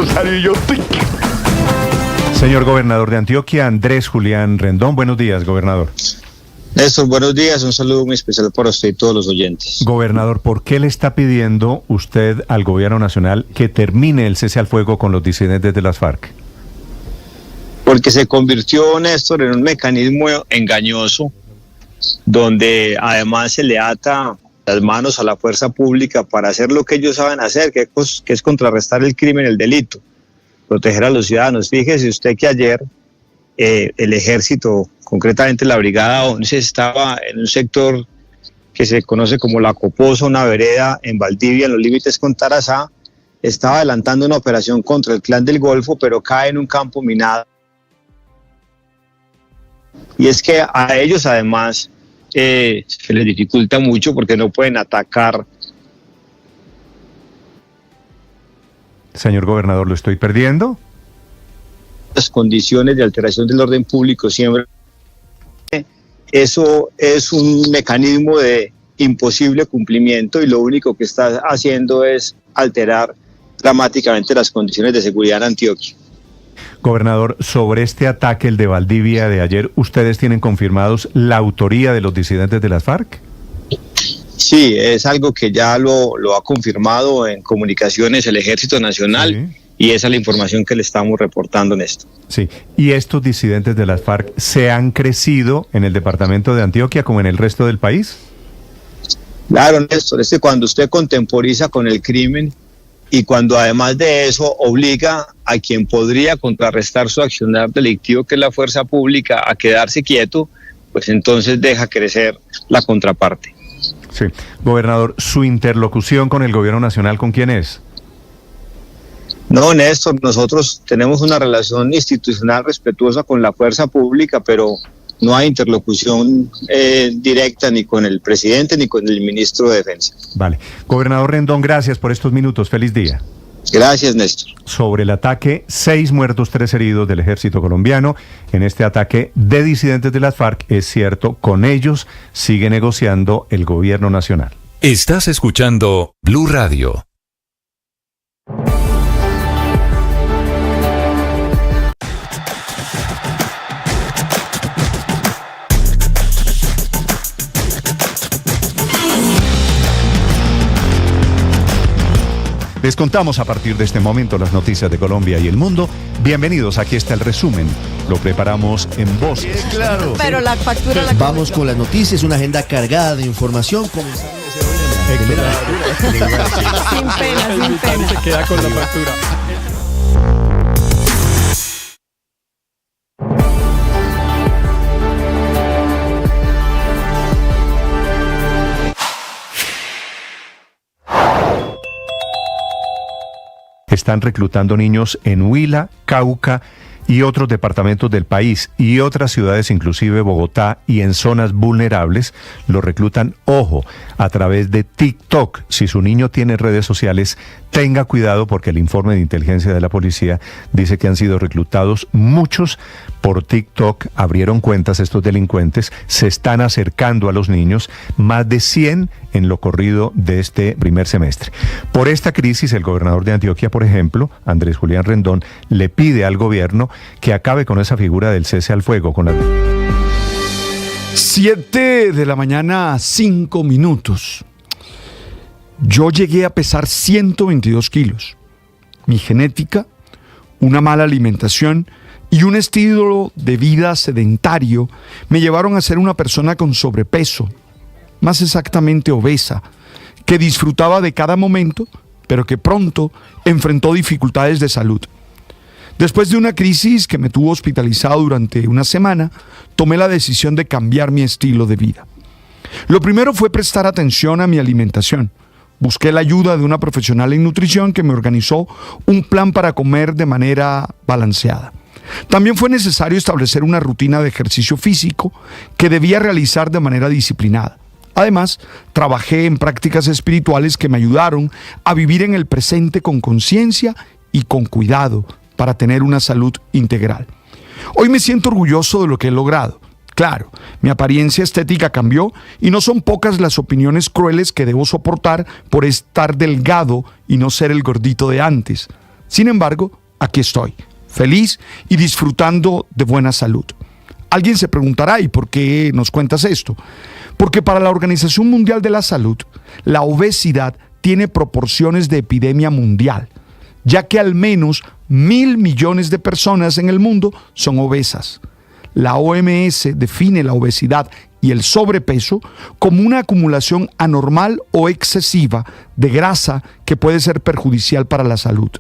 Rosario y yo. Señor gobernador de Antioquia, Andrés Julián Rendón, buenos días, gobernador. Néstor, buenos días, un saludo muy especial para usted y todos los oyentes. Gobernador, ¿por qué le está pidiendo usted al gobierno nacional que termine el cese al fuego con los disidentes de las FARC? Porque se convirtió, Néstor, en un mecanismo engañoso, donde además se le ata las manos a la fuerza pública para hacer lo que ellos saben hacer, que es contrarrestar el crimen, el delito, proteger a los ciudadanos. Fíjese usted que ayer el ejército, concretamente la Brigada 11, estaba en un sector que se conoce como La Coposa, una vereda en Valdivia, en los límites con Tarazá, estaba adelantando una operación contra el Clan del Golfo, pero cae en un campo minado. Y es que a ellos además se les dificulta mucho porque no pueden atacar. Señor gobernador, ¿lo estoy perdiendo? Las condiciones de alteración del orden público siempre. Eso es un mecanismo de imposible cumplimiento y lo único que está haciendo es alterar dramáticamente las condiciones de seguridad en Antioquia. Gobernador, sobre este ataque, el de Valdivia de ayer, ¿ustedes tienen confirmados la autoría de los disidentes de las FARC? Sí, es algo que ya lo ha confirmado en comunicaciones el Ejército Nacional, sí. Y esa es la información que le estamos reportando en esto. Sí, ¿y estos disidentes de las FARC se han crecido en el departamento de Antioquia como en el resto del país? Claro, Néstor, es que cuando usted contemporiza con el crimen y cuando además de eso obliga a quien podría contrarrestar su accionar delictivo, que es la fuerza pública, a quedarse quieto, pues entonces deja crecer la contraparte. Sí. Gobernador, ¿su interlocución con el gobierno nacional con quién es? No, Néstor, nosotros tenemos una relación institucional respetuosa con la fuerza pública, pero no hay interlocución directa ni con el presidente ni con el ministro de Defensa. Vale. Gobernador Rendón, gracias por estos minutos. Feliz día. Gracias, Néstor. Sobre el ataque, 6 muertos, 3 heridos del ejército colombiano. En este ataque de disidentes de las FARC, es cierto, con ellos sigue negociando el gobierno nacional. Estás escuchando Blue Radio. Les contamos a partir de este momento las noticias de Colombia y el mundo. Bienvenidos, aquí está el resumen. Lo preparamos en voz. Claro. Pero la factura la Vamos con las noticias, una agenda cargada de información. Sin pena, sin pena. Se queda con la factura. Están reclutando niños en Huila, Cauca y otros departamentos del país y otras ciudades, inclusive Bogotá, y en zonas vulnerables. Lo reclutan, ojo, a través de TikTok. Si su niño tiene redes sociales, tenga cuidado porque el informe de inteligencia de la policía dice que han sido reclutados muchos por TikTok. Abrieron cuentas estos delincuentes, se están acercando a los niños, más de 100 en lo corrido de este primer semestre. Por esta crisis, el gobernador de Antioquia, por ejemplo, Andrés Julián Rendón, le pide al gobierno que acabe con esa figura del cese al fuego. 7 de la mañana, 5 minutos. Yo llegué a pesar 122 kilos. Mi genética, una mala alimentación y un estilo de vida sedentario me llevaron a ser una persona con sobrepeso, más exactamente obesa, que disfrutaba de cada momento, pero que pronto enfrentó dificultades de salud. Después de una crisis que me tuvo hospitalizado durante una semana, tomé la decisión de cambiar mi estilo de vida. Lo primero fue prestar atención a mi alimentación. Busqué la ayuda de una profesional en nutrición que me organizó un plan para comer de manera balanceada. También fue necesario establecer una rutina de ejercicio físico que debía realizar de manera disciplinada. Además, trabajé en prácticas espirituales que me ayudaron a vivir en el presente con conciencia y con cuidado para tener una salud integral. Hoy me siento orgulloso de lo que he logrado. Claro, mi apariencia estética cambió y no son pocas las opiniones crueles que debo soportar por estar delgado y no ser el gordito de antes. Sin embargo, aquí estoy, feliz y disfrutando de buena salud. Alguien se preguntará, ¿y por qué nos cuentas esto? Porque para la Organización Mundial de la Salud, la obesidad tiene proporciones de epidemia mundial, ya que al menos 1.000 millones de personas en el mundo son obesas. La OMS define la obesidad y el sobrepeso como una acumulación anormal o excesiva de grasa que puede ser perjudicial para la salud.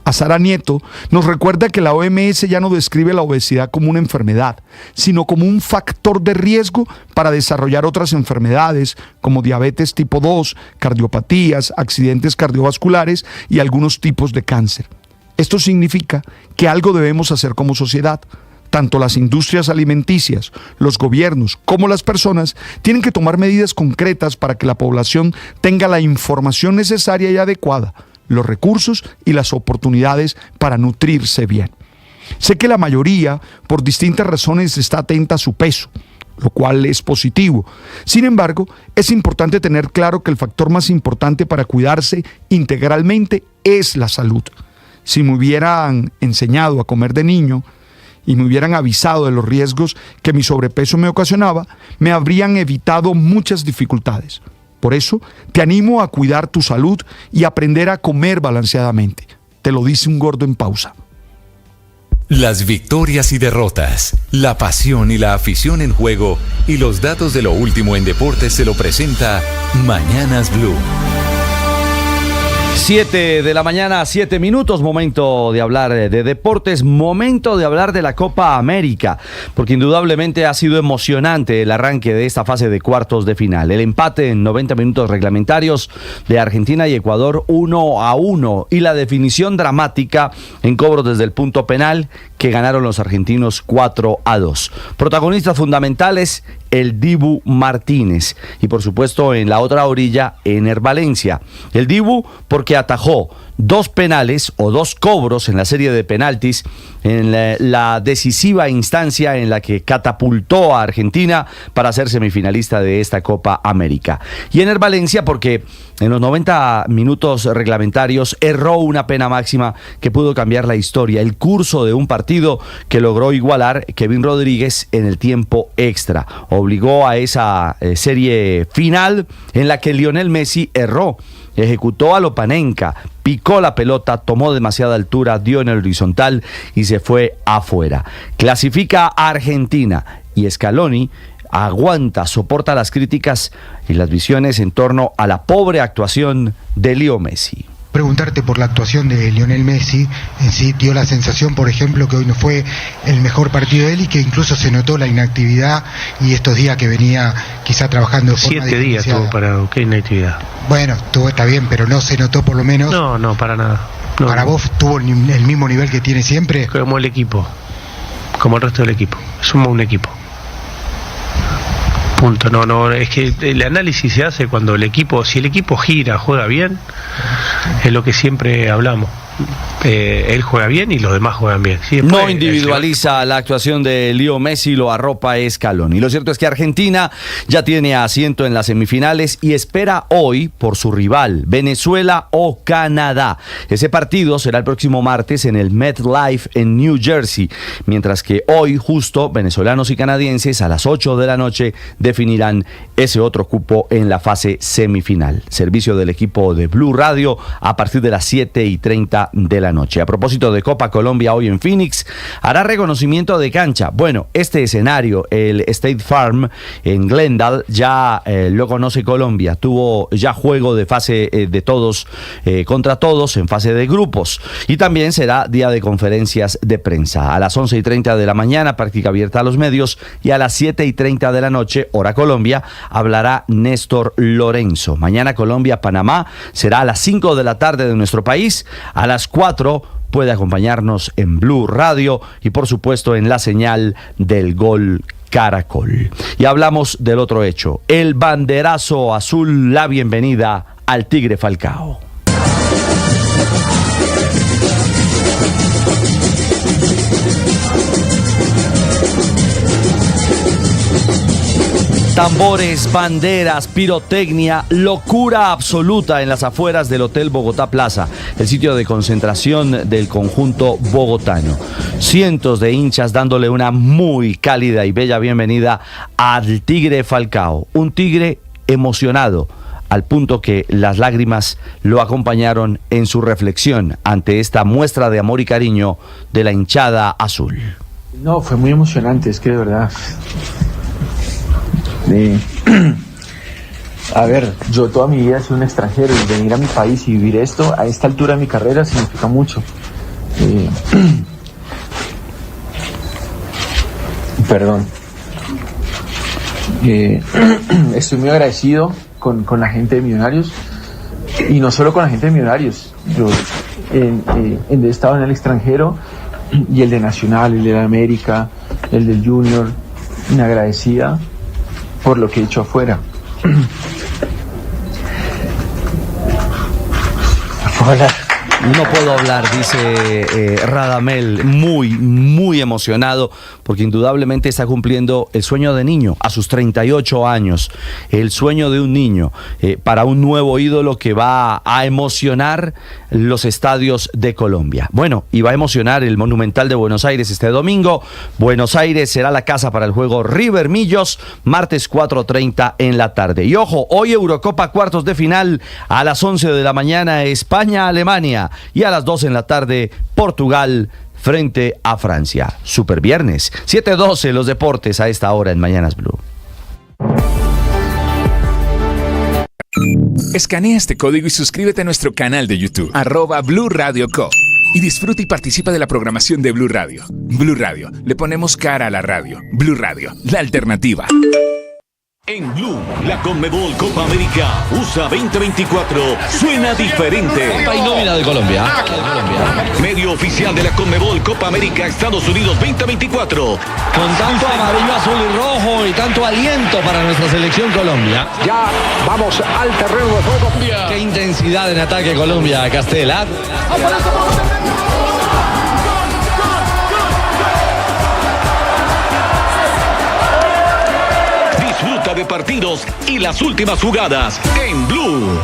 Azara Nieto nos recuerda que la OMS ya no describe la obesidad como una enfermedad, sino como un factor de riesgo para desarrollar otras enfermedades como diabetes tipo 2, cardiopatías, accidentes cardiovasculares y algunos tipos de cáncer. Esto significa que algo debemos hacer como sociedad. Tanto las industrias alimenticias, los gobiernos como las personas tienen que tomar medidas concretas para que la población tenga la información necesaria y adecuada, los recursos y las oportunidades para nutrirse bien. Sé que la mayoría, por distintas razones, está atenta a su peso, lo cual es positivo. Sin embargo, es importante tener claro que el factor más importante para cuidarse integralmente es la salud. Si me hubieran enseñado a comer de niño y me hubieran avisado de los riesgos que mi sobrepeso me ocasionaba, me habrían evitado muchas dificultades. Por eso, te animo a cuidar tu salud y aprender a comer balanceadamente. Te lo dice un gordo en pausa. Las victorias y derrotas, la pasión y la afición en juego y los datos de lo último en deportes se lo presenta Mañanas Blue. 7 de la mañana, 7 minutos, momento de hablar de deportes, momento de hablar de la Copa América, porque indudablemente ha sido emocionante el arranque de esta fase de cuartos de final. El empate en 90 minutos reglamentarios de Argentina y Ecuador 1-1 y la definición dramática en cobros desde el punto penal que ganaron los argentinos 4-2. Protagonistas fundamentales, el Dibu Martínez y por supuesto en la otra orilla, Ener Valencia. El Dibu porque atajó 2 penales o 2 cobros en la serie de penaltis en la decisiva instancia en la que catapultó a Argentina para ser semifinalista de esta Copa América. Y Ener Valencia porque en los 90 minutos reglamentarios erró una pena máxima que pudo cambiar la historia, el curso de un partido que logró igualar Kevin Rodríguez en el tiempo extra. Obligó a esa serie final en la que Lionel Messi erró. Ejecutó a Lopanenka, picó la pelota, tomó demasiada altura, dio en el horizontal y se fue afuera. Clasifica a Argentina y Scaloni aguanta, soporta las críticas y las visiones en torno a la pobre actuación de Leo Messi. Preguntarte por la actuación de Lionel Messi, en sí dio la sensación, por ejemplo, que hoy no fue el mejor partido de él y que incluso se notó la inactividad y estos días que venía quizá trabajando de forma 7 días tuvo para ¿qué inactividad? Bueno, está bien, pero no se notó por lo menos. No, para nada. No, ¿Para vos tuvo el mismo nivel que tiene siempre? Como el equipo, como el resto del equipo, somos un equipo. Punto. No, es que el análisis se hace cuando el equipo, si el equipo gira, juega bien, es lo que siempre hablamos. Él juega bien y los demás juegan bien. Sí, no individualiza la actuación de Leo Messi, lo arropa Scaloni. Lo cierto es que Argentina ya tiene asiento en las semifinales y espera hoy por su rival, Venezuela o Canadá. Ese partido será el próximo martes en el MetLife en New Jersey, mientras que hoy justo venezolanos y canadienses a las 8 de la noche definirán ese otro cupo en la fase semifinal. Servicio del equipo de Blue Radio a partir de las 7:30 de la noche. A propósito de Copa Colombia hoy en Phoenix, hará reconocimiento de cancha. Bueno, este escenario, el State Farm en Glendale, ya lo conoce Colombia. Tuvo ya juego de fase de todos contra todos en fase de grupos. Y también será día de conferencias de prensa. A las 11:30 de la mañana, práctica abierta a los medios, y a las 7:30 de la noche, hora Colombia, hablará Néstor Lorenzo. Mañana Colombia-Panamá será a las 5 de la tarde de nuestro país. A las 4 puede acompañarnos en Blue Radio y por supuesto en la señal del Gol Caracol. Y hablamos del otro hecho, el banderazo azul, la bienvenida al Tigre Falcao. Tambores, banderas, pirotecnia, locura absoluta en las afueras del Hotel Bogotá Plaza. el sitio de concentración del conjunto bogotano. Cientos de hinchas dándole una muy cálida y bella bienvenida al Tigre Falcao, un Tigre emocionado, al punto que las lágrimas lo acompañaron en su reflexión ante esta muestra de amor y cariño de la hinchada azul. No, fue muy emocionante, es que de verdad. A ver, yo toda mi vida he sido un extranjero y venir a mi país y vivir esto a esta altura de mi carrera significa mucho. Perdón. Estoy muy agradecido con la gente de Millonarios, y no solo con la gente de Millonarios. Yo he estado en el extranjero, y el de Nacional, el de América, el del Junior, me agradecida por lo que he hecho afuera. Hola. No puedo hablar, dice Radamel, muy emocionado, porque indudablemente está cumpliendo el sueño de niño a sus 38 años, el sueño de un niño para un nuevo ídolo que va a emocionar los estadios de Colombia. Bueno, y va a emocionar el Monumental de Buenos Aires este domingo. Buenos Aires será la casa para el juego River Millos, martes 4:30 en la tarde. Y ojo, hoy Eurocopa cuartos de final a las 11 de la mañana, España-Alemania. Y a las 2 en la tarde, Portugal frente a Francia. Super viernes, 7:12 los deportes a esta hora en Mañanas Blue. Escanea este código y suscríbete a nuestro canal de YouTube, @Blue Radio Co. Y disfruta y participa de la programación de Blue Radio. Blue Radio, le ponemos cara a la radio. Blue Radio, la alternativa. En Blue, la Conmebol Copa América USA 2024 suena diferente. Copa y nómina de Colombia. Medio oficial de la Conmebol Copa América Estados Unidos 2024. Con tanto amarillo, azul y rojo y tanto aliento para nuestra selección Colombia. Ya vamos al terreno de juego. Qué intensidad en ataque Colombia, Castela. Disfruta de partidos y las últimas jugadas en Blue.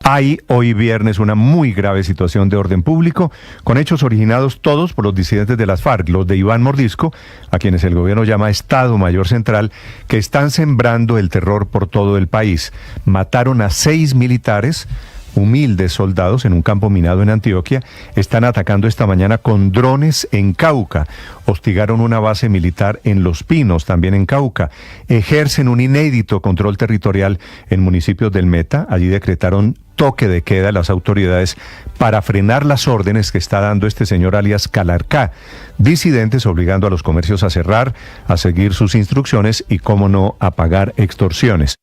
Hay hoy viernes una muy grave situación de orden público, con hechos originados todos por los disidentes de las FARC, los de Iván Mordisco, a quienes el gobierno llama Estado Mayor Central, que están sembrando el terror por todo el país. Mataron a 6 militares, humildes soldados, en un campo minado en Antioquia. Están atacando esta mañana con drones en Cauca. Hostigaron una base militar en Los Pinos, también en Cauca. Ejercen un inédito control territorial en municipios del Meta. Allí decretaron toque de queda las autoridades para frenar las órdenes que está dando este señor alias Calarcá. Disidentes obligando a los comercios a cerrar, a seguir sus instrucciones y, cómo no, a pagar extorsiones.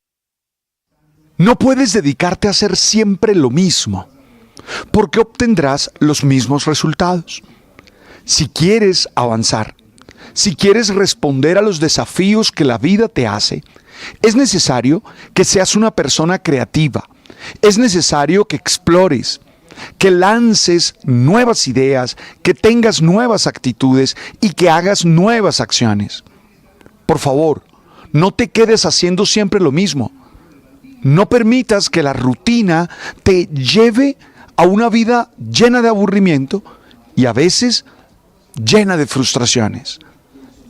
No puedes dedicarte a hacer siempre lo mismo, porque obtendrás los mismos resultados. Si quieres avanzar, si quieres responder a los desafíos que la vida te hace, es necesario que seas una persona creativa. Es necesario que explores, que lances nuevas ideas, que tengas nuevas actitudes y que hagas nuevas acciones. Por favor, no te quedes haciendo siempre lo mismo. No permitas que la rutina te lleve a una vida llena de aburrimiento y a veces llena de frustraciones.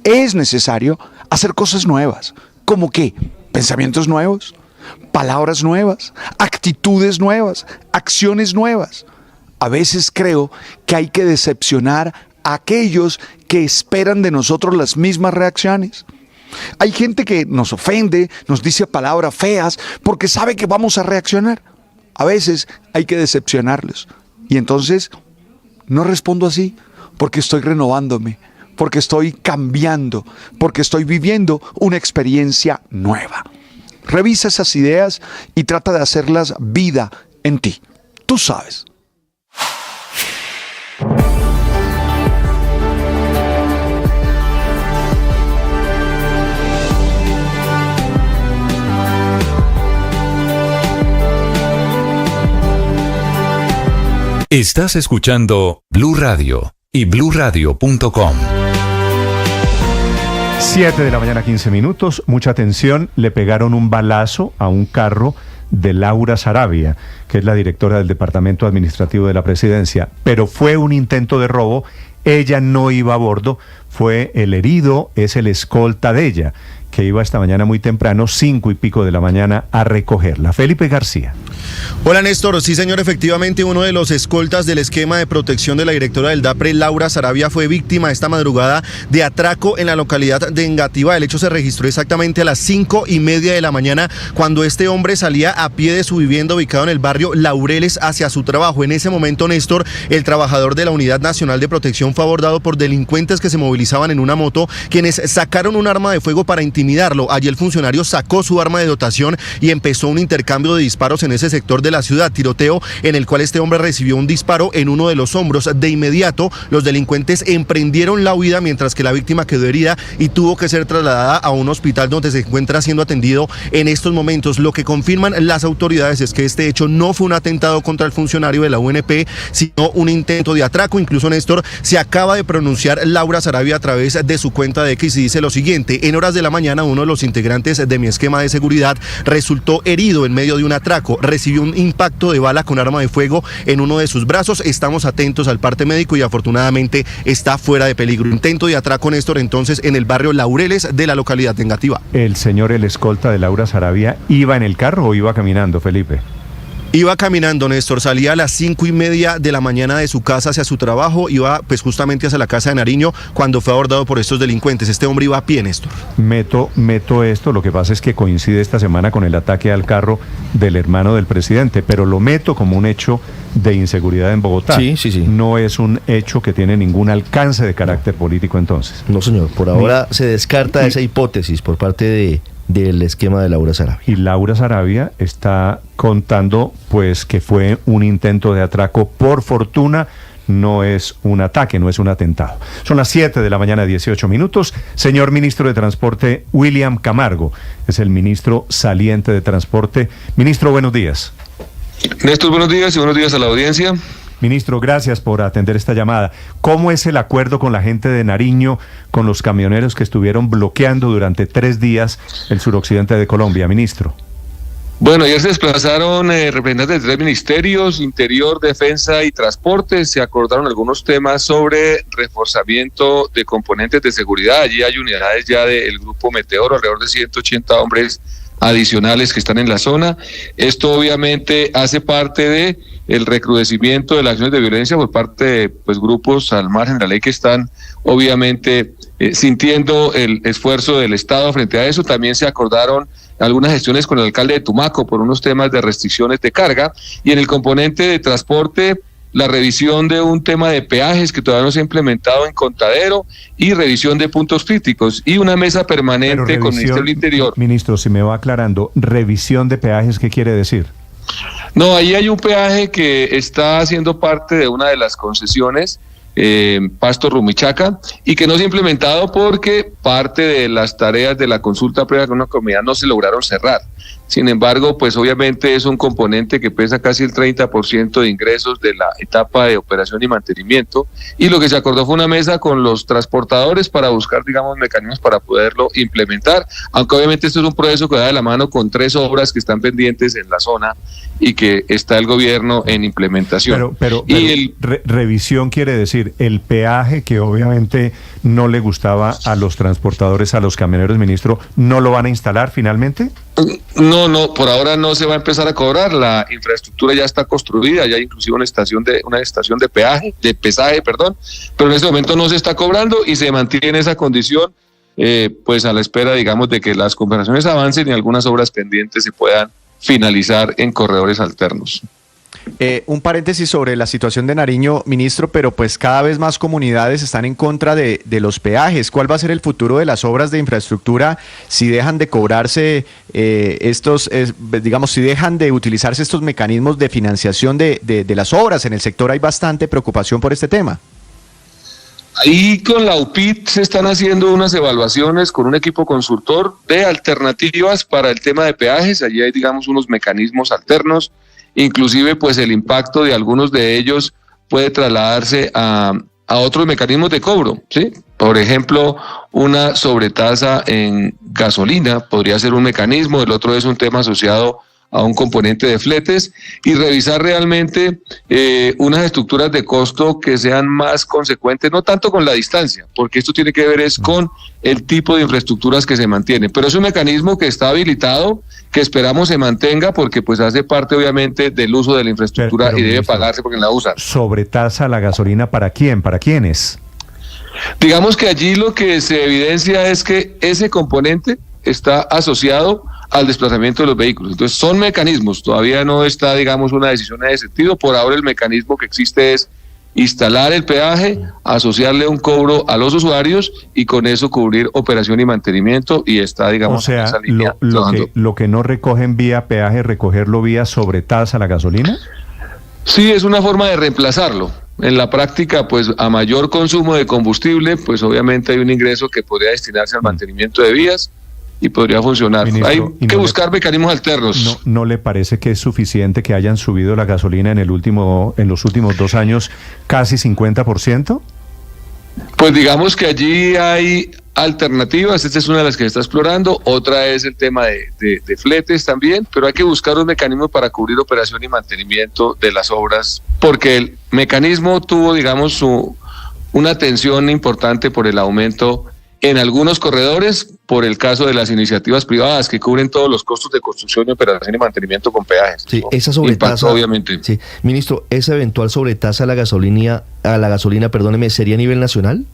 Es necesario hacer cosas nuevas. ¿Cómo qué? Pensamientos nuevos, palabras nuevas, actitudes nuevas, acciones nuevas. A veces creo que hay que decepcionar a aquellos que esperan de nosotros las mismas reacciones. Hay gente que nos ofende, nos dice palabras feas porque sabe que vamos a reaccionar. A veces hay que decepcionarlos. Y entonces no respondo así porque estoy renovándome, porque estoy cambiando, porque estoy viviendo una experiencia nueva. Revisa esas ideas y trata de hacerlas vida en ti. Tú sabes. Estás escuchando Blue Radio y bluradio.com. 7 de la mañana, 15 minutos. Mucha atención, le pegaron un balazo a un carro de Laura Sarabia, que es la directora del Departamento Administrativo de la Presidencia, pero fue un intento de robo. Ella no iba a bordo, fue el herido, es el escolta de ella, que iba esta mañana muy temprano, 5 y pico de la mañana, a recogerla. Felipe García. Hola Néstor, sí señor, efectivamente uno de los escoltas del esquema de protección de la directora del DAPRE, Laura Sarabia, fue víctima esta madrugada de atraco en la localidad de Engativá. El hecho se registró exactamente a las 5:30 de la mañana, cuando este hombre salía a pie de su vivienda ubicado en el barrio Laureles hacia su trabajo. En ese momento, Néstor, el trabajador de la Unidad Nacional de Protección fue abordado por delincuentes que se movilizaban en una moto, quienes sacaron un arma de fuego para intimidarlo. Allí el funcionario sacó su arma de dotación y empezó un intercambio de disparos en ese sector de la ciudad, tiroteo en el cual este hombre recibió un disparo en uno de los hombros. De inmediato, los delincuentes emprendieron la huida, mientras que la víctima quedó herida y tuvo que ser trasladada a un hospital donde se encuentra siendo atendido en estos momentos. Lo que confirman las autoridades es que este hecho no fue un atentado contra el funcionario de la UNP, sino un intento de atraco. Incluso, Néstor, se acaba de pronunciar Laura Sarabia a través de su cuenta de X y dice lo siguiente: en horas de la mañana, uno de los integrantes de mi esquema de seguridad resultó herido en medio de un atraco, recibió un impacto de bala con arma de fuego en uno de sus brazos. Estamos atentos al parte médico y afortunadamente está fuera de peligro. Intento de atraco, Néstor, entonces en el barrio Laureles de la localidad de Engativá. ¿El señor, el escolta de Laura Sarabia, iba en el carro o iba caminando, Felipe? Iba caminando, Néstor, salía a las 5:30 de la mañana de su casa hacia su trabajo, iba pues justamente hacia la casa de Nariño cuando fue abordado por estos delincuentes. Este hombre iba a pie, Néstor. Meto esto, lo que pasa es que coincide esta semana con el ataque al carro del hermano del presidente, pero lo meto como un hecho de inseguridad en Bogotá. Sí. No es un hecho que tiene ningún alcance de carácter político entonces. No, señor, por ahora se descarta esa hipótesis por parte del esquema de Laura Sarabia. Y Laura Sarabia está contando pues que fue un intento de atraco. Por fortuna no es un ataque, no es un atentado. Son las 7 de la mañana, 18 minutos. Señor ministro de Transporte, William Camargo, es el ministro saliente de Transporte. Ministro, buenos días. Néstor, buenos días y buenos días a la audiencia. Ministro, gracias por atender esta llamada. ¿Cómo es el acuerdo con la gente de Nariño, con los camioneros que estuvieron bloqueando durante 3 días el suroccidente de Colombia, ministro? Bueno, ayer se desplazaron representantes de 3 ministerios, Interior, Defensa y Transporte. Se acordaron algunos temas sobre reforzamiento de componentes de seguridad. Allí hay unidades ya del Grupo Meteoro, alrededor de 180 hombres adicionales que están en la zona. Esto obviamente hace parte de el recrudecimiento de las acciones de violencia por parte de grupos al margen de la ley que están obviamente sintiendo el esfuerzo del Estado frente a eso. También se acordaron algunas gestiones con el alcalde de Tumaco por unos temas de restricciones de carga, y en el componente de transporte la revisión de un tema de peajes que todavía no se ha implementado en Contadero y revisión de puntos críticos y una mesa permanente con el Ministerio del Interior. Ministro, si me va aclarando, revisión de peajes, ¿qué quiere decir? No, ahí hay un peaje que está haciendo parte de una de las concesiones, Pasto Rumichaca, y que no se ha implementado porque parte de las tareas de la consulta previa con una comunidad no se lograron cerrar. Sin embargo, pues obviamente es un componente que pesa casi el 30% de ingresos de la etapa de operación y mantenimiento, y lo que se acordó fue una mesa con los transportadores para buscar, mecanismos para poderlo implementar, aunque obviamente esto es un proceso que va de la mano con 3 obras que están pendientes en la zona y que está el gobierno en implementación. Pero revisión quiere decir el peaje que obviamente no le gustaba a los transportadores, a los camioneros, ministro, ¿no lo van a instalar finalmente? No, por ahora no se va a empezar a cobrar. La infraestructura ya está construida, ya hay inclusive una estación de pesaje, pero en este momento no se está cobrando y se mantiene esa condición, pues a la espera, de que las conversaciones avancen y algunas obras pendientes se puedan finalizar en corredores alternos. Un paréntesis sobre la situación de Nariño, ministro, pero pues cada vez más comunidades están en contra de los peajes. ¿Cuál va a ser el futuro de las obras de infraestructura si dejan de cobrarse si dejan de utilizarse estos mecanismos de financiación de las obras? En el sector hay bastante preocupación por este tema. Ahí con la UPIT se están haciendo unas evaluaciones con un equipo consultor de alternativas para el tema de peajes. Allí hay, unos mecanismos alternos. Inclusive, pues el impacto de algunos de ellos puede trasladarse a a otros mecanismos de cobro, ¿sí? Por ejemplo, una sobretasa en gasolina podría ser un mecanismo, el otro es un tema asociado a un componente de fletes, y revisar realmente unas estructuras de costo que sean más consecuentes, no tanto con la distancia, porque esto tiene que ver es con el tipo de infraestructuras que se mantienen, pero es un mecanismo que está habilitado, que esperamos se mantenga, porque pues hace parte obviamente del uso de la infraestructura y debe pagarse porque la usan. ¿Sobretasa la gasolina para quién? ¿Para quiénes? Digamos que allí lo que se evidencia es que ese componente está asociado al desplazamiento de los vehículos. Entonces son mecanismos, todavía no está, digamos, una decisión en ese sentido. Por ahora el mecanismo que existe es instalar el peaje, asociarle un cobro a los usuarios y con eso cubrir operación y mantenimiento, y está, digamos, o sea, en esa línea lo que no recogen vía peaje, recogerlo vía sobretasa la gasolina. Sí, es una forma de reemplazarlo. En la práctica, pues a mayor consumo de combustible, pues obviamente hay un ingreso que podría destinarse al mantenimiento de vías y podría funcionar. Ministro, hay que buscar mecanismos alternos. ¿No le parece que es suficiente que hayan subido la gasolina en los últimos 2 años casi 50%? Pues digamos que allí hay alternativas, esta es una de las que se está explorando, otra es el tema de fletes también, pero hay que buscar un mecanismo para cubrir operación y mantenimiento de las obras, porque el mecanismo tuvo, digamos, una tensión importante por el aumento en algunos corredores, por el caso de las iniciativas privadas que cubren todos los costos de construcción y operación y mantenimiento con peajes. Sí, esa sobretasa, impacto, obviamente. Sí, ministro, esa eventual sobretasa a la gasolina, perdóneme, ¿sería a nivel nacional?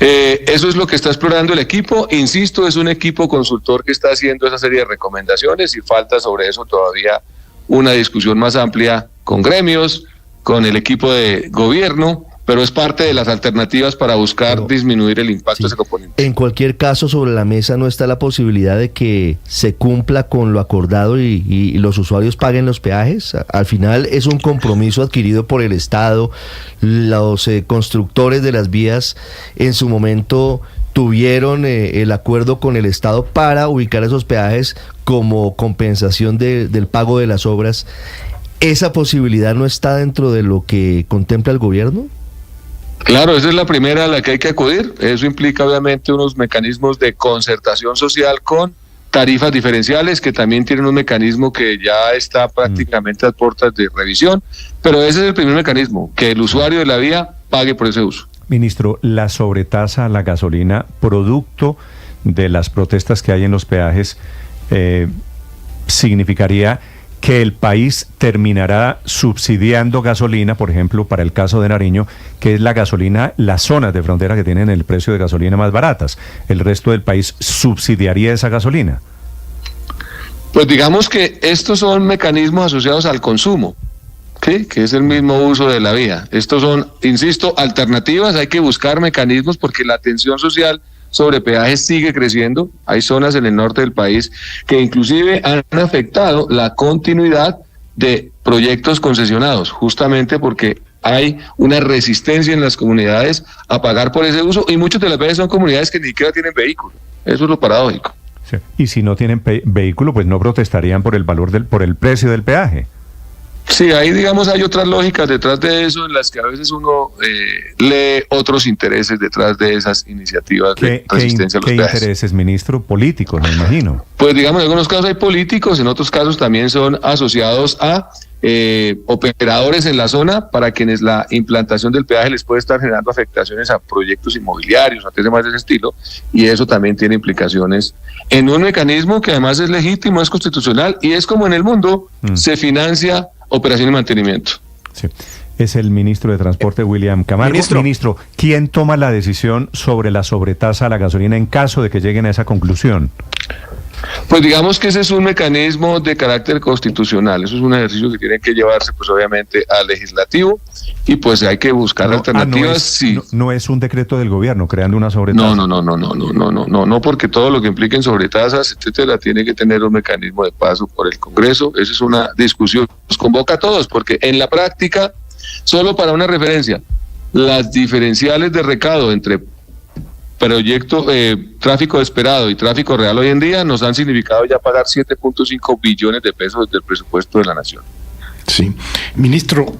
Eso es lo que está explorando el equipo. Insisto, es un equipo consultor que está haciendo esa serie de recomendaciones y falta sobre eso todavía una discusión más amplia con gremios, con el equipo de gobierno, pero es parte de las alternativas para buscar disminuir el impacto de ese componente. En cualquier caso, sobre la mesa no está la posibilidad de que se cumpla con lo acordado y los usuarios paguen los peajes. Al final es un compromiso adquirido por el Estado. Los constructores de las vías en su momento tuvieron el acuerdo con el Estado para ubicar esos peajes como compensación del pago de las obras. ¿Esa posibilidad no está dentro de lo que contempla el gobierno? Claro, esa es la primera a la que hay que acudir. Eso implica obviamente unos mecanismos de concertación social con tarifas diferenciales, que también tienen un mecanismo que ya está prácticamente a puertas de revisión, pero ese es el primer mecanismo, que el usuario de la vía pague por ese uso. Ministro, la sobretasa a la gasolina, producto de las protestas que hay en los peajes, significaría que el país terminará subsidiando gasolina, por ejemplo, para el caso de Nariño, que es la gasolina, las zonas de frontera que tienen el precio de gasolina más baratas. ¿El resto del país subsidiaría esa gasolina? Pues digamos que estos son mecanismos asociados al consumo, ¿sí? Que es el mismo uso de la vía. Estos son, insisto, alternativas. Hay que buscar mecanismos porque la tensión social sobre peajes sigue creciendo. Hay zonas en el norte del país que inclusive han afectado la continuidad de proyectos concesionados, justamente porque hay una resistencia en las comunidades a pagar por ese uso, y muchas de las veces son comunidades que ni siquiera tienen vehículo. Eso es lo paradójico. Sí. Y si no tienen vehículo, pues no protestarían por por el precio del peaje. Sí, ahí digamos hay otras lógicas detrás de eso, en las que a veces uno lee otros intereses detrás de esas iniciativas de resistencia a los peajes. ¿Qué intereses, ministro? Políticos, me imagino. Pues digamos, en algunos casos hay políticos, en otros casos también son asociados a operadores en la zona, para quienes la implantación del peaje les puede estar generando afectaciones a proyectos inmobiliarios, a temas de ese estilo, y eso también tiene implicaciones en un mecanismo que además es legítimo, es constitucional, y es como en el mundo se financia operación y mantenimiento. Sí. Es el ministro de Transporte, William Camargo. Ministro, ¿quién toma la decisión sobre la sobretasa a la gasolina en caso de que lleguen a esa conclusión? Pues digamos que ese es un mecanismo de carácter constitucional. Eso es un ejercicio que tiene que llevarse, pues obviamente, al legislativo, y pues hay que buscar alternativas. No es un decreto del gobierno creando una sobretasa. No, porque todo lo que impliquen sobretasas, etcétera, tiene que tener un mecanismo de paso por el Congreso. Esa es una discusión que nos convoca a todos, porque en la práctica, solo para una referencia, las diferenciales de recaudo entre proyecto tráfico esperado y tráfico real hoy en día nos han significado ya pagar 7.5 billones de pesos del presupuesto de la nación. Sí. Ministro,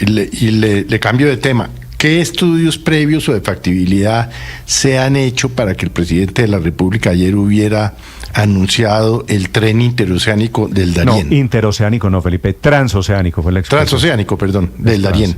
le cambio de tema. ¿Qué estudios previos o de factibilidad se han hecho para que el presidente de la República ayer hubiera anunciado el tren interoceánico del Darién? No, interoceánico no, Felipe, transoceánico fue la expresión. Transoceánico, perdón, del Darién.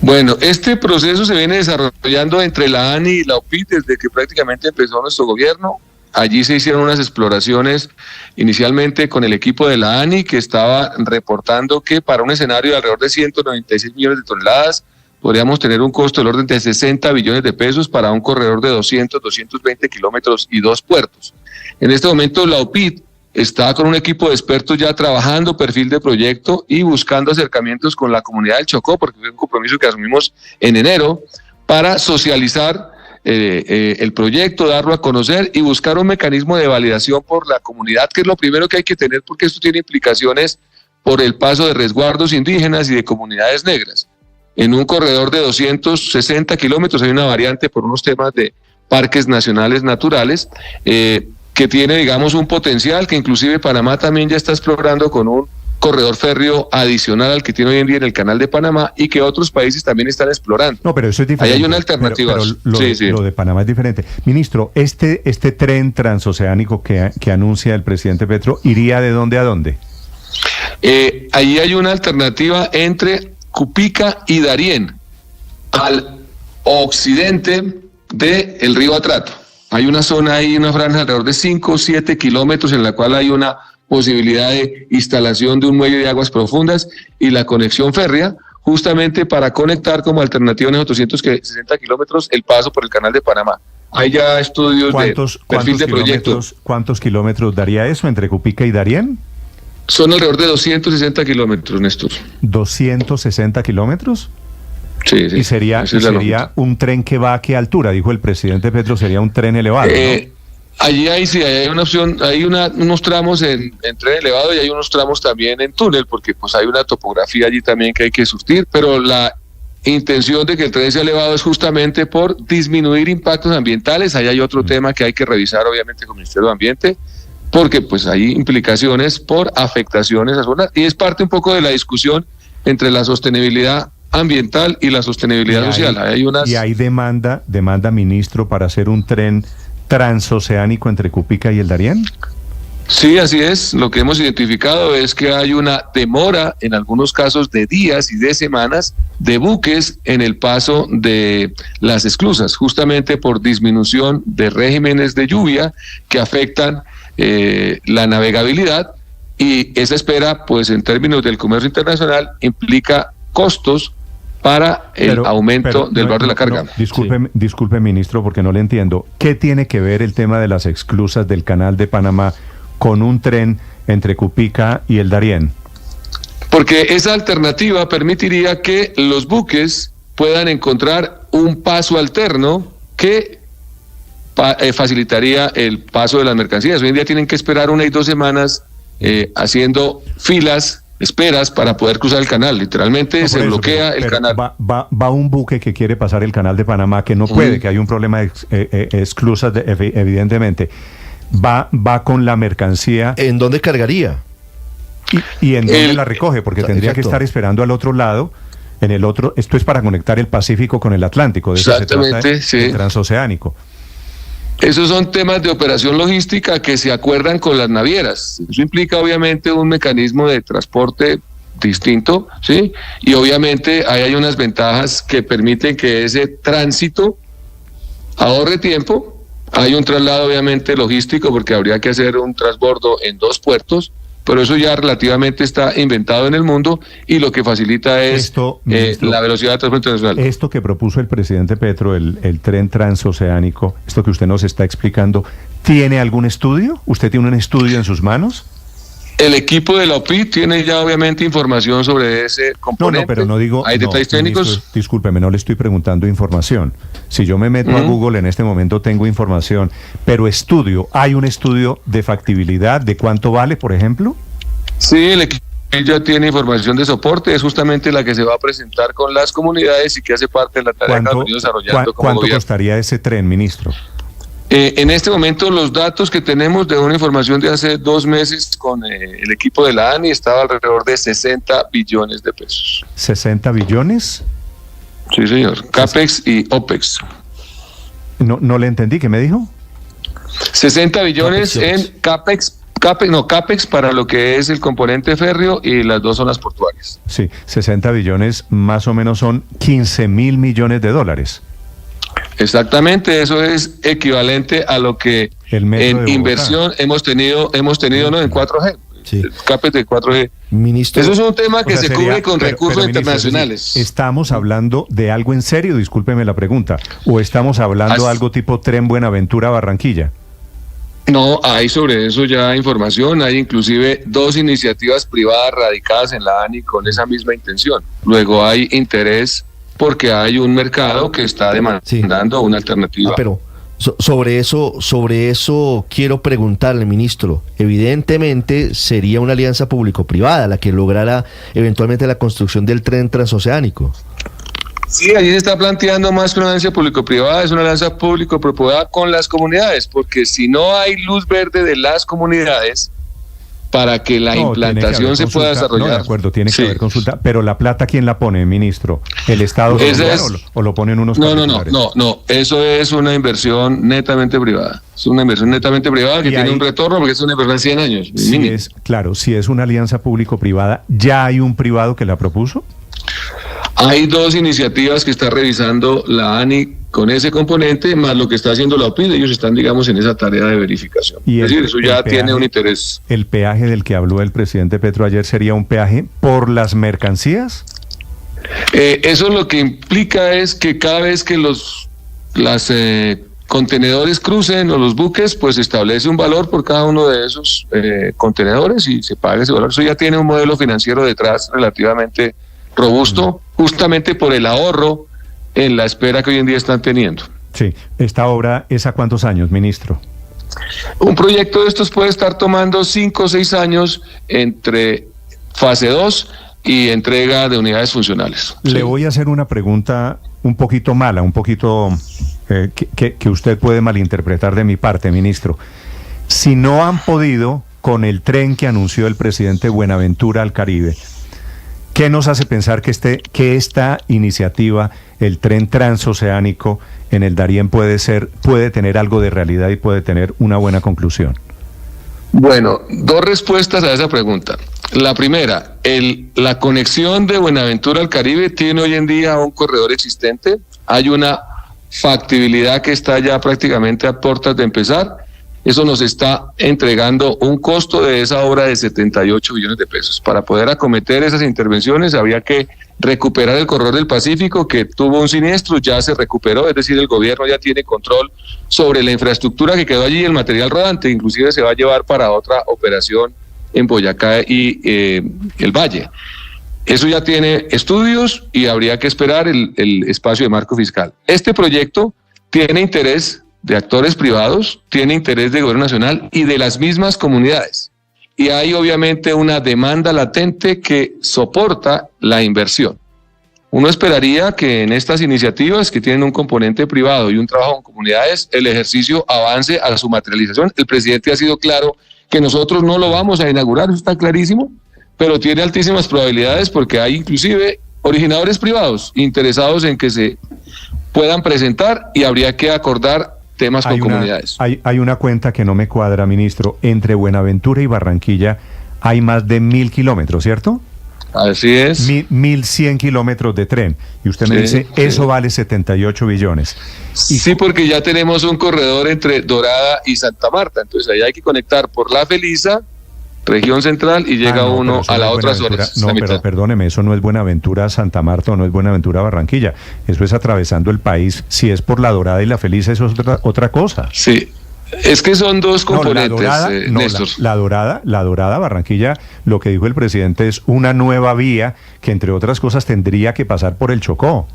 Bueno, este proceso se viene desarrollando entre la ANI y la OPIT desde que prácticamente empezó nuestro gobierno. Allí se hicieron unas exploraciones inicialmente con el equipo de la ANI, que estaba reportando que para un escenario de alrededor de 196 millones de toneladas podríamos tener un costo del orden de 60 billones de pesos para un corredor de 220 kilómetros y 2 puertos. En este momento la OPIT está con un equipo de expertos ya trabajando perfil de proyecto y buscando acercamientos con la comunidad del Chocó, porque fue un compromiso que asumimos en enero para socializar el proyecto, darlo a conocer y buscar un mecanismo de validación por la comunidad, que es lo primero que hay que tener, porque esto tiene implicaciones por el paso de resguardos indígenas y de comunidades negras. En un corredor de 260 kilómetros hay una variante por unos temas de parques nacionales naturales que tiene, digamos, un potencial que inclusive Panamá también ya está explorando con un corredor férreo adicional al que tiene hoy en día en el Canal de Panamá y que otros países también están explorando. No, pero eso es diferente. Ahí hay una alternativa. Pero lo de Panamá es diferente. Ministro, este tren transoceánico que anuncia el presidente Petro, ¿iría de dónde a dónde? Ahí hay una alternativa entre Cupica y Darién, al occidente del río Atrato. Hay una zona ahí, una franja alrededor de 5 o 7 kilómetros en la cual hay una posibilidad de instalación de un muelle de aguas profundas y la conexión férrea, justamente para conectar como alternativa en esos 260 kilómetros el paso por el Canal de Panamá. Hay ya estudios de perfil de proyecto. ¿Cuántos kilómetros daría eso entre Cupica y Darién? Son alrededor de 260 kilómetros, Néstor. ¿260 kilómetros? Sí. ¿Y sería un tren que va a qué altura? Dijo el presidente Petro, sería un tren elevado, ¿no? Allí hay una opción, hay unos tramos en tren elevado y hay unos tramos también en túnel, porque pues hay una topografía allí también que hay que surtir, pero la intención de que el tren sea elevado es justamente por disminuir impactos ambientales. Ahí hay otro tema que hay que revisar obviamente con el Ministerio de Ambiente, porque pues hay implicaciones por afectaciones a zonas y es parte un poco de la discusión entre la sostenibilidad ambiental y la sostenibilidad social. Y hay demanda, ministro, para hacer un tren transoceánico entre Cupica y el Darién. Sí, así es. Lo que hemos identificado es que hay una demora, en algunos casos de días y de semanas, de buques en el paso de las esclusas, justamente por disminución de regímenes de lluvia que afectan la navegabilidad, y esa espera, pues en términos del comercio internacional, implica costos para el aumento del valor de la carga. Disculpe, ministro, porque no le entiendo. ¿Qué tiene que ver el tema de las esclusas del Canal de Panamá con un tren entre Cupica y el Darién? Porque esa alternativa permitiría que los buques puedan encontrar un paso alterno que facilitaría el paso de las mercancías. Hoy en día tienen que esperar 1 y 2 semanas haciendo filas, esperas para poder cruzar el canal. Literalmente se bloquea el canal. Va un buque que quiere pasar el Canal de Panamá, que no puede, que hay un problema de esclusas, evidentemente. Va con la mercancía. ¿En dónde cargaría? ¿Y en dónde la recoge? Porque tendría que estar esperando al otro lado. En el otro, esto es para conectar el Pacífico con el Atlántico. De eso se trata, el transoceánico. Esos son temas de operación logística que se acuerdan con las navieras. Eso implica obviamente un mecanismo de transporte distinto, ¿sí? Y obviamente ahí hay unas ventajas que permiten que ese tránsito ahorre tiempo. Hay un traslado obviamente logístico porque habría que hacer un transbordo en 2 puertos, pero eso ya relativamente está inventado en el mundo y lo que facilita es la velocidad de transporte internacional. Esto que propuso el presidente Petro, el tren transoceánico, esto que usted nos está explicando, ¿tiene algún estudio? ¿Usted tiene un estudio en sus manos? El equipo de la OPIT tiene ya obviamente información sobre ese componente. No, pero no digo... ¿Hay detalles técnicos? Ministro, discúlpeme, no le estoy preguntando información. Si yo me meto a Google en este momento tengo información, pero estudio, ¿hay un estudio de factibilidad de cuánto vale, por ejemplo? Sí, el equipo ya tiene información de soporte, es justamente la que se va a presentar con las comunidades y que hace parte de la tarea que ha venido desarrollando como ¿Cuánto gobierno. costaría ese tren, ministro? En este momento los datos que tenemos de una información de hace 2 meses con el equipo de la ANI estaba alrededor de 60 billones de pesos. ¿60 billones? Sí, señor. CAPEX y OPEX. No le entendí, ¿qué me dijo? 60 billones en CAPEX para lo que es el componente férreo y las 2 zonas portuarias. Sí, 60 billones más o menos son 15.000 millones de dólares. Exactamente, eso es equivalente a lo que en inversión hemos tenido ¿no? en 4G. Sí. CAPEX de 4G. Ministro, eso es un tema que se cubre con recursos internacionales. ¿Estamos hablando de algo en serio? Discúlpeme la pregunta. ¿O estamos hablando de algo tipo Tren Buenaventura-Barranquilla? No, hay sobre eso ya información. Hay inclusive 2 iniciativas privadas radicadas en la ANI con esa misma intención. Luego hay interés porque hay un mercado que está demandando una alternativa. Pero sobre eso quiero preguntarle, ministro. Evidentemente sería una alianza público-privada la que lograra eventualmente la construcción del tren transoceánico. Sí, allí se está planteando más que una alianza público-privada, es una alianza público-privada con las comunidades, porque si no hay luz verde de las comunidades para que la implantación se pueda desarrollar. No, de acuerdo, tiene que haber consulta, pero la plata, ¿quién la pone, ministro? ¿El Estado o lo ponen unos particulares? No, eso es una inversión netamente privada. Es una inversión netamente privada que tiene un retorno porque es una inversión de 100 años. Si es una alianza público-privada, ¿ya hay un privado que la propuso? Hay 2 iniciativas que está revisando la ANI con ese componente, más lo que está haciendo la OPID. Ellos están, digamos, en esa tarea de verificación. Es decir, eso ya tiene un interés. ¿El peaje del que habló el presidente Petro ayer sería un peaje por las mercancías? Eso lo que implica es que cada vez que los contenedores crucen o los buques, pues se establece un valor por cada uno de esos contenedores y se paga ese valor. Eso ya tiene un modelo financiero detrás relativamente robusto, justamente por el ahorro en la espera que hoy en día están teniendo. Sí, ¿esta obra es a cuántos años, ministro? Un proyecto de estos puede estar tomando 5 o 6 años entre fase 2 y entrega de unidades funcionales. Le voy a hacer una pregunta un poquito mala, un poquito que usted puede malinterpretar de mi parte, ministro. Si no han podido con el tren que anunció el presidente Buenaventura al Caribe, ¿qué nos hace pensar que esta iniciativa, el tren transoceánico en el Darién, puede tener algo de realidad y puede tener una buena conclusión? Bueno, 2 respuestas a esa pregunta. La primera, la conexión de Buenaventura al Caribe tiene hoy en día un corredor existente. Hay una factibilidad que está ya prácticamente a puertas de empezar. Eso nos está entregando un costo de esa obra de 78 billones de pesos. Para poder acometer esas intervenciones había que recuperar el corredor del Pacífico, que tuvo un siniestro, ya se recuperó, es decir, el gobierno ya tiene control sobre la infraestructura que quedó allí, el material rodante, inclusive se va a llevar para otra operación en Boyacá y el Valle. Eso ya tiene estudios y habría que esperar el espacio de marco fiscal. Este proyecto tiene interés de actores privados, tiene interés del gobierno nacional y de las mismas comunidades. Y hay obviamente una demanda latente que soporta la inversión. Uno esperaría que en estas iniciativas que tienen un componente privado y un trabajo con comunidades, el ejercicio avance a su materialización. El presidente ha sido claro que nosotros no lo vamos a inaugurar, eso está clarísimo, pero tiene altísimas probabilidades porque hay inclusive originadores privados interesados en que se puedan presentar y habría que acordar temas con comunidades. Hay una cuenta que no me cuadra, ministro. Entre Buenaventura y Barranquilla hay más de 1.000 kilómetros, ¿cierto? Así es. 1.100 kilómetros de tren. Y usted me dice, eso vale 78 billones. Sí, porque ya tenemos un corredor entre Dorada y Santa Marta. Entonces ahí hay que conectar por La Felisa, región central, y llega uno a la otra zona. No, pero perdóneme, eso no es Buenaventura Santa Marta o no es Buenaventura Barranquilla. Eso es atravesando el país. Si es por La Dorada y La Felisa, eso es otra cosa. Sí. Es que son 2 componentes, Néstor. La Dorada, Barranquilla, lo que dijo el presidente es una nueva vía que, entre otras cosas, tendría que pasar por el Chocó.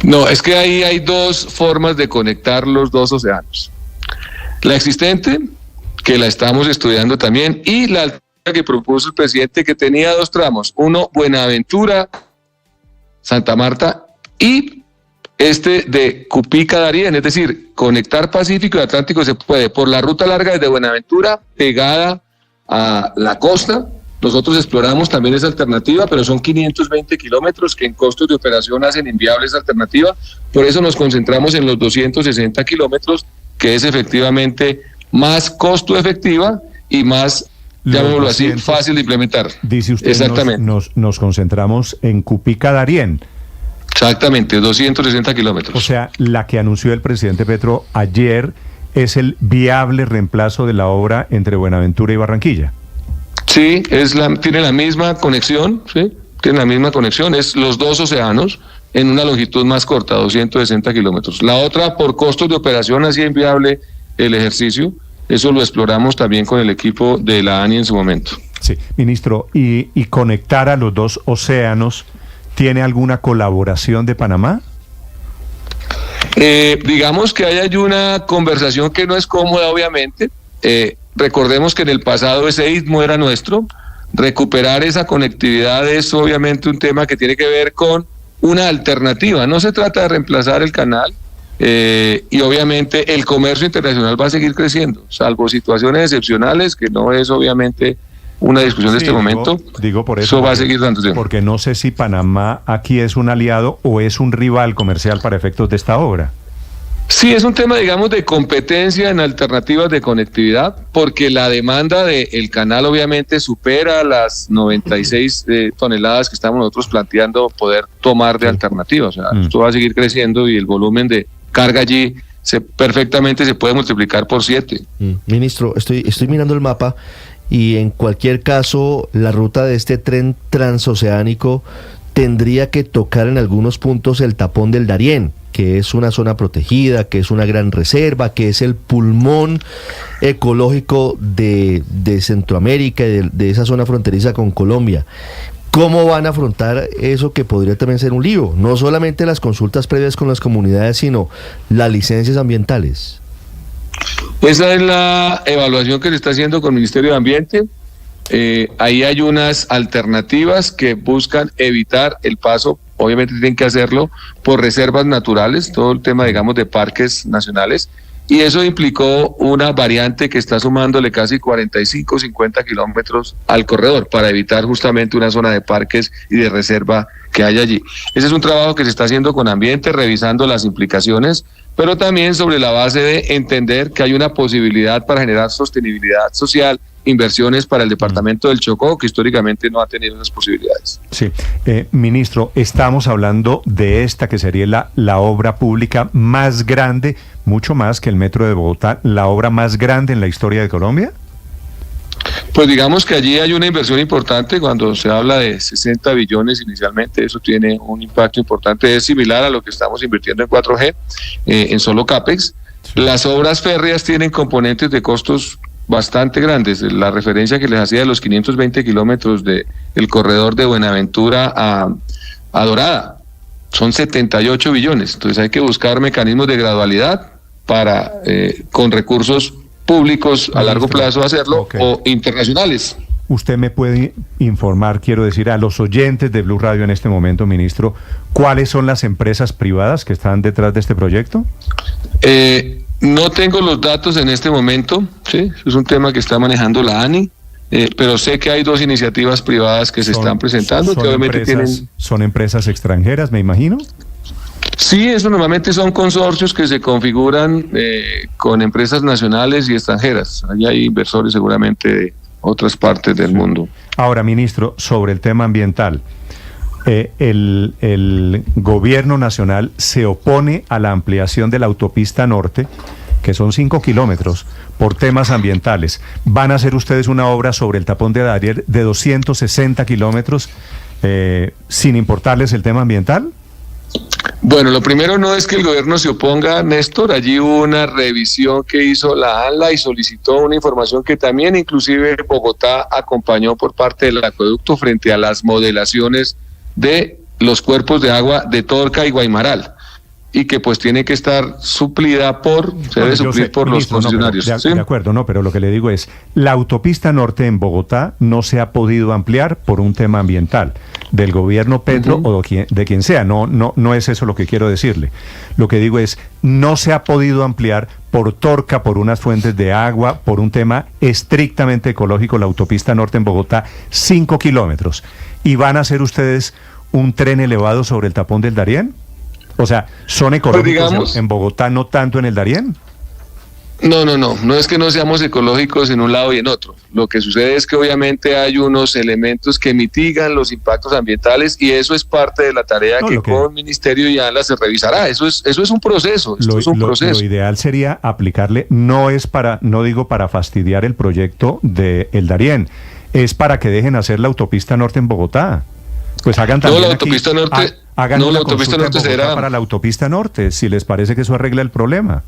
No, es que ahí hay 2 formas de conectar los 2 océanos. La existente, que la estamos estudiando también, y la alternativa que propuso el presidente, que tenía 2 tramos. Uno, Buenaventura, Santa Marta, y de Cupica-Darién, es decir, conectar Pacífico y Atlántico se puede por la ruta larga desde Buenaventura, pegada a la costa. Nosotros exploramos también esa alternativa, pero son 520 kilómetros que en costos de operación hacen inviable esa alternativa. Por eso nos concentramos en los 260 kilómetros, que es efectivamente más costo efectiva y más, llamémoslo así, fácil de implementar. Dice usted, exactamente. Nos concentramos en Cupica-Darién. Exactamente, 260 kilómetros. O sea, la que anunció el presidente Petro ayer es el viable reemplazo de la obra entre Buenaventura y Barranquilla. Sí, tiene la misma conexión, ¿sí? Tiene la misma conexión, es los dos océanos en una longitud más corta, 260 kilómetros. La otra, por costos de operación, hacía inviable el ejercicio. Eso lo exploramos también con el equipo de la ANI en su momento. Sí, ministro, y conectar a los dos océanos, ¿tiene alguna colaboración de Panamá? Digamos que hay una conversación que no es cómoda, obviamente. Recordemos que en el pasado ese istmo era nuestro. Recuperar esa conectividad es obviamente un tema que tiene que ver con una alternativa. No se trata de reemplazar el canal, y obviamente el comercio internacional va a seguir creciendo, salvo situaciones excepcionales, que no es obviamente una discusión de este momento. Digo por eso va a seguir dándose. Porque no sé si Panamá aquí es un aliado o es un rival comercial para efectos de esta obra. Sí, es un tema, digamos, de competencia en alternativas de conectividad, porque la demanda del canal obviamente supera las 96 toneladas que estamos nosotros planteando poder tomar de alternativas. O sea, esto va a seguir creciendo y el volumen de carga allí perfectamente se puede multiplicar por 7. Ministro, estoy mirando el mapa y en cualquier caso la ruta de este tren transoceánico tendría que tocar en algunos puntos el tapón del Darién, que es una zona protegida, que es una gran reserva, que es el pulmón ecológico de Centroamérica y de esa zona fronteriza con Colombia. ¿Cómo van a afrontar eso que podría también ser un lío? No solamente las consultas previas con las comunidades, sino las licencias ambientales. Esa es la evaluación que se está haciendo con el Ministerio de Ambiente. Ahí hay unas alternativas que buscan evitar el paso, obviamente tienen que hacerlo por reservas naturales, todo el tema, digamos, de parques nacionales, y eso implicó una variante que está sumándole casi 45, 50 kilómetros al corredor para evitar justamente una zona de parques y de reserva que hay allí. Ese es un trabajo que se está haciendo con Ambiente, revisando las implicaciones, pero también sobre la base de entender que hay una posibilidad para generar sostenibilidad social, inversiones para el departamento del Chocó, que históricamente no ha tenido esas posibilidades. Sí, ministro, estamos hablando de esta que sería la obra pública más grande, mucho más que el Metro de Bogotá, la obra más grande en la historia de Colombia. Pues digamos que allí hay una inversión importante. Cuando se habla de 60 billones inicialmente, eso tiene un impacto importante, es similar a lo que estamos invirtiendo en 4G, en solo CAPEX. Sí. Las obras férreas tienen componentes de costos bastante grandes. La referencia que les hacía de los 520 kilómetros del corredor de Buenaventura a Dorada son 78 billones. Entonces hay que buscar mecanismos de gradualidad para con recursos públicos a largo plazo hacerlo, o internacionales. Usted me puede informar, quiero decir, a los oyentes de Blue Radio en este momento, ministro, ¿cuáles son las empresas privadas que están detrás de este proyecto? No tengo los datos en este momento, ¿sí? Es un tema que está manejando la ANI, pero sé que hay dos iniciativas privadas que se están presentando, que obviamente ¿Son empresas extranjeras, me imagino? Sí, eso normalmente son consorcios que se configuran con empresas nacionales y extranjeras. Allí hay inversores seguramente de otras partes del mundo. Ahora, ministro, sobre el tema ambiental, el gobierno nacional se opone a la ampliación de la autopista norte, que son 5 kilómetros, por temas ambientales. ¿Van a hacer ustedes una obra sobre el tapón de Darién de 260 kilómetros sin importarles el tema ambiental? Bueno, lo primero no es que el gobierno se oponga, Néstor. Allí hubo una revisión que hizo la ANLA y solicitó una información que también inclusive Bogotá acompañó por parte del acueducto frente a las modelaciones de los cuerpos de agua de Torca y Guaymaral. y que pues tiene que estar suplida se debe suplir por los concesionarios. De acuerdo, no, pero lo que le digo es, la autopista norte en Bogotá no se ha podido ampliar por un tema ambiental del gobierno Petro o de quien sea, no es eso lo que quiero decirle. Lo que digo es, no se ha podido ampliar por torca, por unas fuentes de agua, por un tema estrictamente ecológico, la autopista norte en Bogotá, 5 kilómetros. ¿Y van a hacer ustedes un tren elevado sobre el tapón del Darién? O sea, ¿son ecológicos pues en Bogotá, no tanto en el Darién? No es que no seamos ecológicos en un lado y en otro. Lo que sucede es que obviamente hay unos elementos que mitigan los impactos ambientales y eso es parte de la tarea que con el Ministerio y ANLA se revisará. Eso es un proceso. Lo ideal sería aplicarle, no digo para fastidiar el proyecto de El Darién, es para que dejen hacer la autopista norte en Bogotá. Pues hagan también la autopista norte. Hagan una consulta será para la autopista norte, si les parece que eso arregla el problema.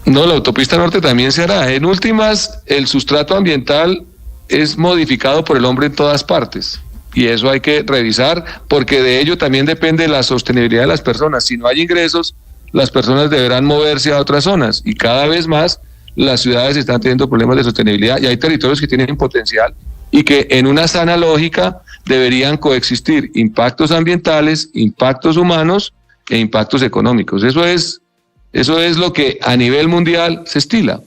No, la autopista norte también se hará. En últimas, el sustrato ambiental es modificado por el hombre en todas partes. Y eso hay que revisar, porque de ello también depende la sostenibilidad de las personas. Si no hay ingresos, las personas deberán moverse a otras zonas. Y cada vez más las ciudades están teniendo problemas de sostenibilidad y hay territorios que tienen potencial y que en una sana lógica deberían coexistir impactos ambientales, impactos humanos e impactos económicos. Eso es lo que a nivel mundial se estila,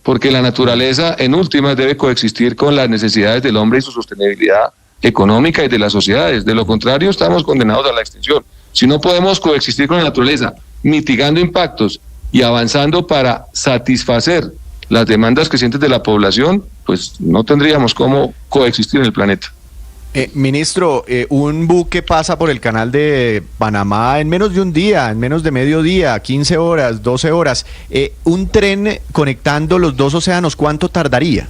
porque la naturaleza en últimas debe coexistir con las necesidades del hombre y su sostenibilidad económica y de las sociedades. De lo contrario, estamos condenados a la extinción. Si no podemos coexistir con la naturaleza, mitigando impactos y avanzando para satisfacer las demandas crecientes de la población, pues no tendríamos cómo coexistir en el planeta. Ministro, un buque pasa por el canal de Panamá en menos de un día, en menos de mediodía, 15 horas, 12 horas. Un tren conectando los dos océanos, ¿cuánto tardaría?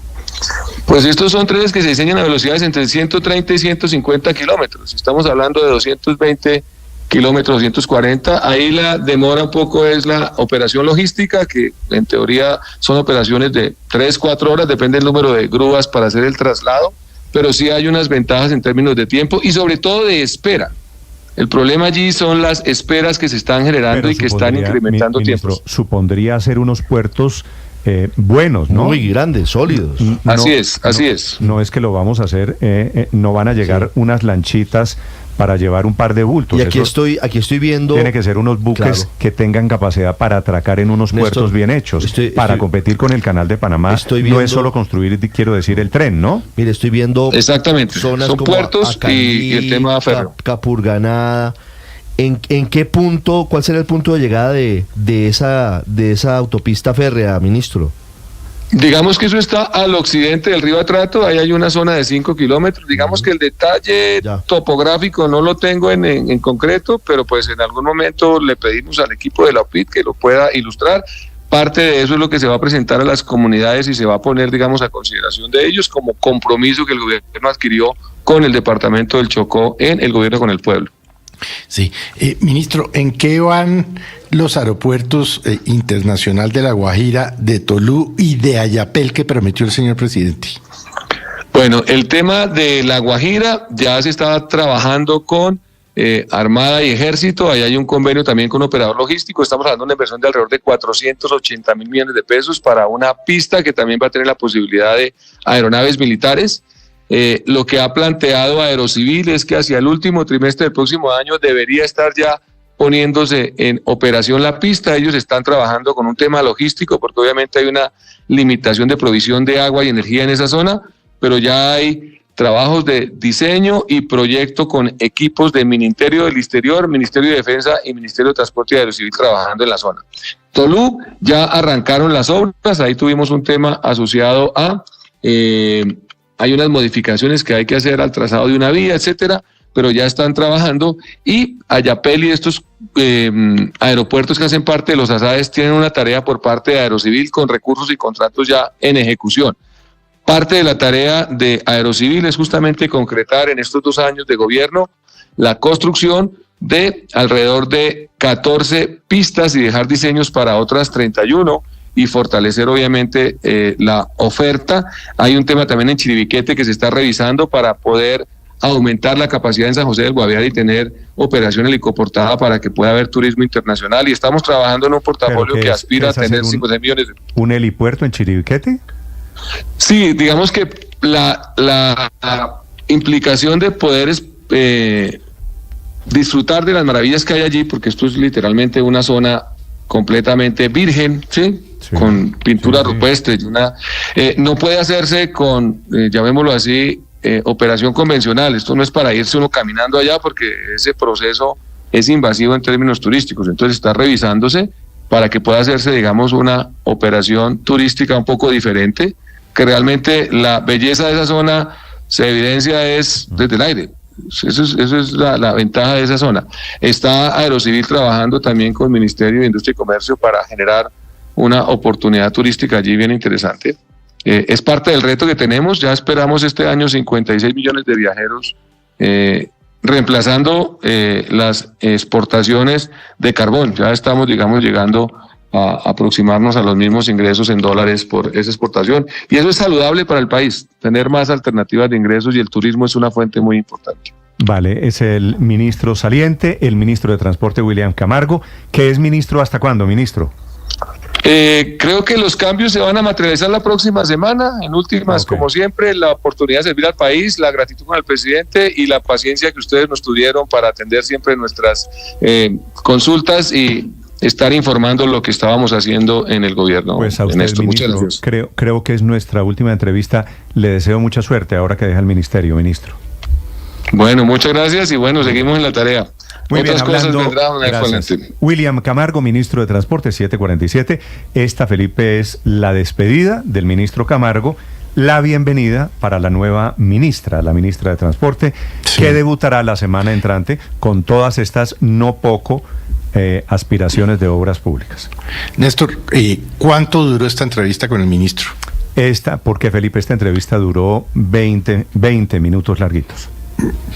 Pues estos son trenes que se diseñan a velocidades entre 130 y 150 kilómetros. Estamos hablando de 220 kilómetros, 240. Ahí la demora un poco es la operación logística, que en teoría son operaciones de 3-4 horas, depende del número de grúas para hacer el traslado. Pero sí hay unas ventajas en términos de tiempo y sobre todo de espera. El problema allí son las esperas que se están generando y que están incrementando tiempos. Supondría hacer unos puertos buenos, ¿no? Muy grandes, sólidos. Así es. No es que lo vamos a hacer, no van a llegar unas lanchitas para llevar un par de bultos. Y aquí estoy viendo... Tiene que ser unos buques que tengan capacidad para atracar en unos puertos bien hechos, para competir con el canal de Panamá. No es solo construir, quiero decir, el tren, ¿no? Mire, estoy viendo... Exactamente, zonas son como puertos y el tema férreo. Capurganá. ¿En qué punto, cuál será el punto de llegada de esa autopista férrea, ministro? Digamos que eso está al occidente del río Atrato, ahí hay una zona de 5 kilómetros, digamos que el detalle topográfico no lo tengo en concreto, pero pues en algún momento le pedimos al equipo de la OPIT que lo pueda ilustrar. Parte de eso es lo que se va a presentar a las comunidades y se va a poner, digamos, a consideración de ellos como compromiso que el gobierno adquirió con el departamento del Chocó en el gobierno con el pueblo. Sí, ministro, ¿en qué van los aeropuertos internacional de La Guajira, de Tolú y de Ayapel que prometió el señor presidente? Bueno, el tema de La Guajira ya se está trabajando con Armada y Ejército, ahí hay un convenio también con operador logístico, estamos hablando de una inversión de alrededor de 480 mil millones de pesos para una pista que también va a tener la posibilidad de aeronaves militares. Lo que ha planteado Aerocivil es que hacia el último trimestre del próximo año debería estar ya poniéndose en operación la pista. Ellos están trabajando con un tema logístico porque obviamente hay una limitación de provisión de agua y energía en esa zona, pero ya hay trabajos de diseño y proyecto con equipos de Ministerio del Exterior, Ministerio de Defensa y Ministerio de Transporte y Aerocivil trabajando en la zona. Tolú, ya arrancaron las obras, ahí tuvimos un tema asociado a... hay unas modificaciones que hay que hacer al trazado de una vía, etcétera, pero ya están trabajando. Y Ayapel y estos aeropuertos que hacen parte de los ASAES tienen una tarea por parte de Aerocivil con recursos y contratos ya en ejecución. Parte de la tarea de Aerocivil es justamente concretar en estos 2 años de gobierno la construcción de alrededor de 14 pistas y dejar diseños para otras 31 y fortalecer obviamente la oferta. Hay un tema también en Chiribiquete que se está revisando para poder aumentar la capacidad en San José del Guaviare y tener operación helicoportada para que pueda haber turismo internacional, y estamos trabajando en un portafolio que aspira a tener 50 millones. ¿Un helipuerto en Chiribiquete? Sí, digamos que la implicación de poder disfrutar de las maravillas que hay allí, porque esto es literalmente una zona completamente virgen, ¿sí? Con pintura rupestre, no puede hacerse con, llamémoslo así, operación convencional. Esto no es para irse uno caminando allá, porque ese proceso es invasivo en términos turísticos. Entonces está revisándose para que pueda hacerse, digamos, una operación turística un poco diferente, que realmente la belleza de esa zona se evidencia desde el aire. Eso es la ventaja de esa zona. Está Aerocivil trabajando también con el Ministerio de Industria y Comercio para generar una oportunidad turística allí bien interesante. Es parte del reto que tenemos. Ya esperamos este año 56 millones de viajeros, reemplazando las exportaciones de carbón. Ya estamos, digamos, llegando a aproximarnos a los mismos ingresos en dólares por esa exportación, y eso es saludable para el país, tener más alternativas de ingresos, y el turismo es una fuente muy importante. Vale, es el ministro saliente, el ministro de Transporte William Camargo, que es ministro ¿hasta cuándo, ministro? Creo que los cambios se van a materializar la próxima semana. En últimas, como siempre, la oportunidad de servir al país, la gratitud con el presidente y la paciencia que ustedes nos tuvieron para atender siempre nuestras consultas y estar informando lo que estábamos haciendo en el gobierno. Pues a usted, Ernesto, ministro, muchas gracias. Creo que es nuestra última entrevista. Le deseo mucha suerte ahora que deja el ministerio, ministro. Bueno, muchas gracias y bueno, seguimos en la tarea. Muy Otras bien, cosas vendrán. gracias. William Camargo, ministro de Transporte, 747. Esta, Felipe, es la despedida del ministro Camargo, la bienvenida para la nueva ministra, la ministra de Transporte, que debutará la semana entrante con todas estas no poco aspiraciones de obras públicas. Néstor, ¿cuánto duró esta entrevista con el ministro? Porque Felipe, esta entrevista duró 20 minutos larguitos.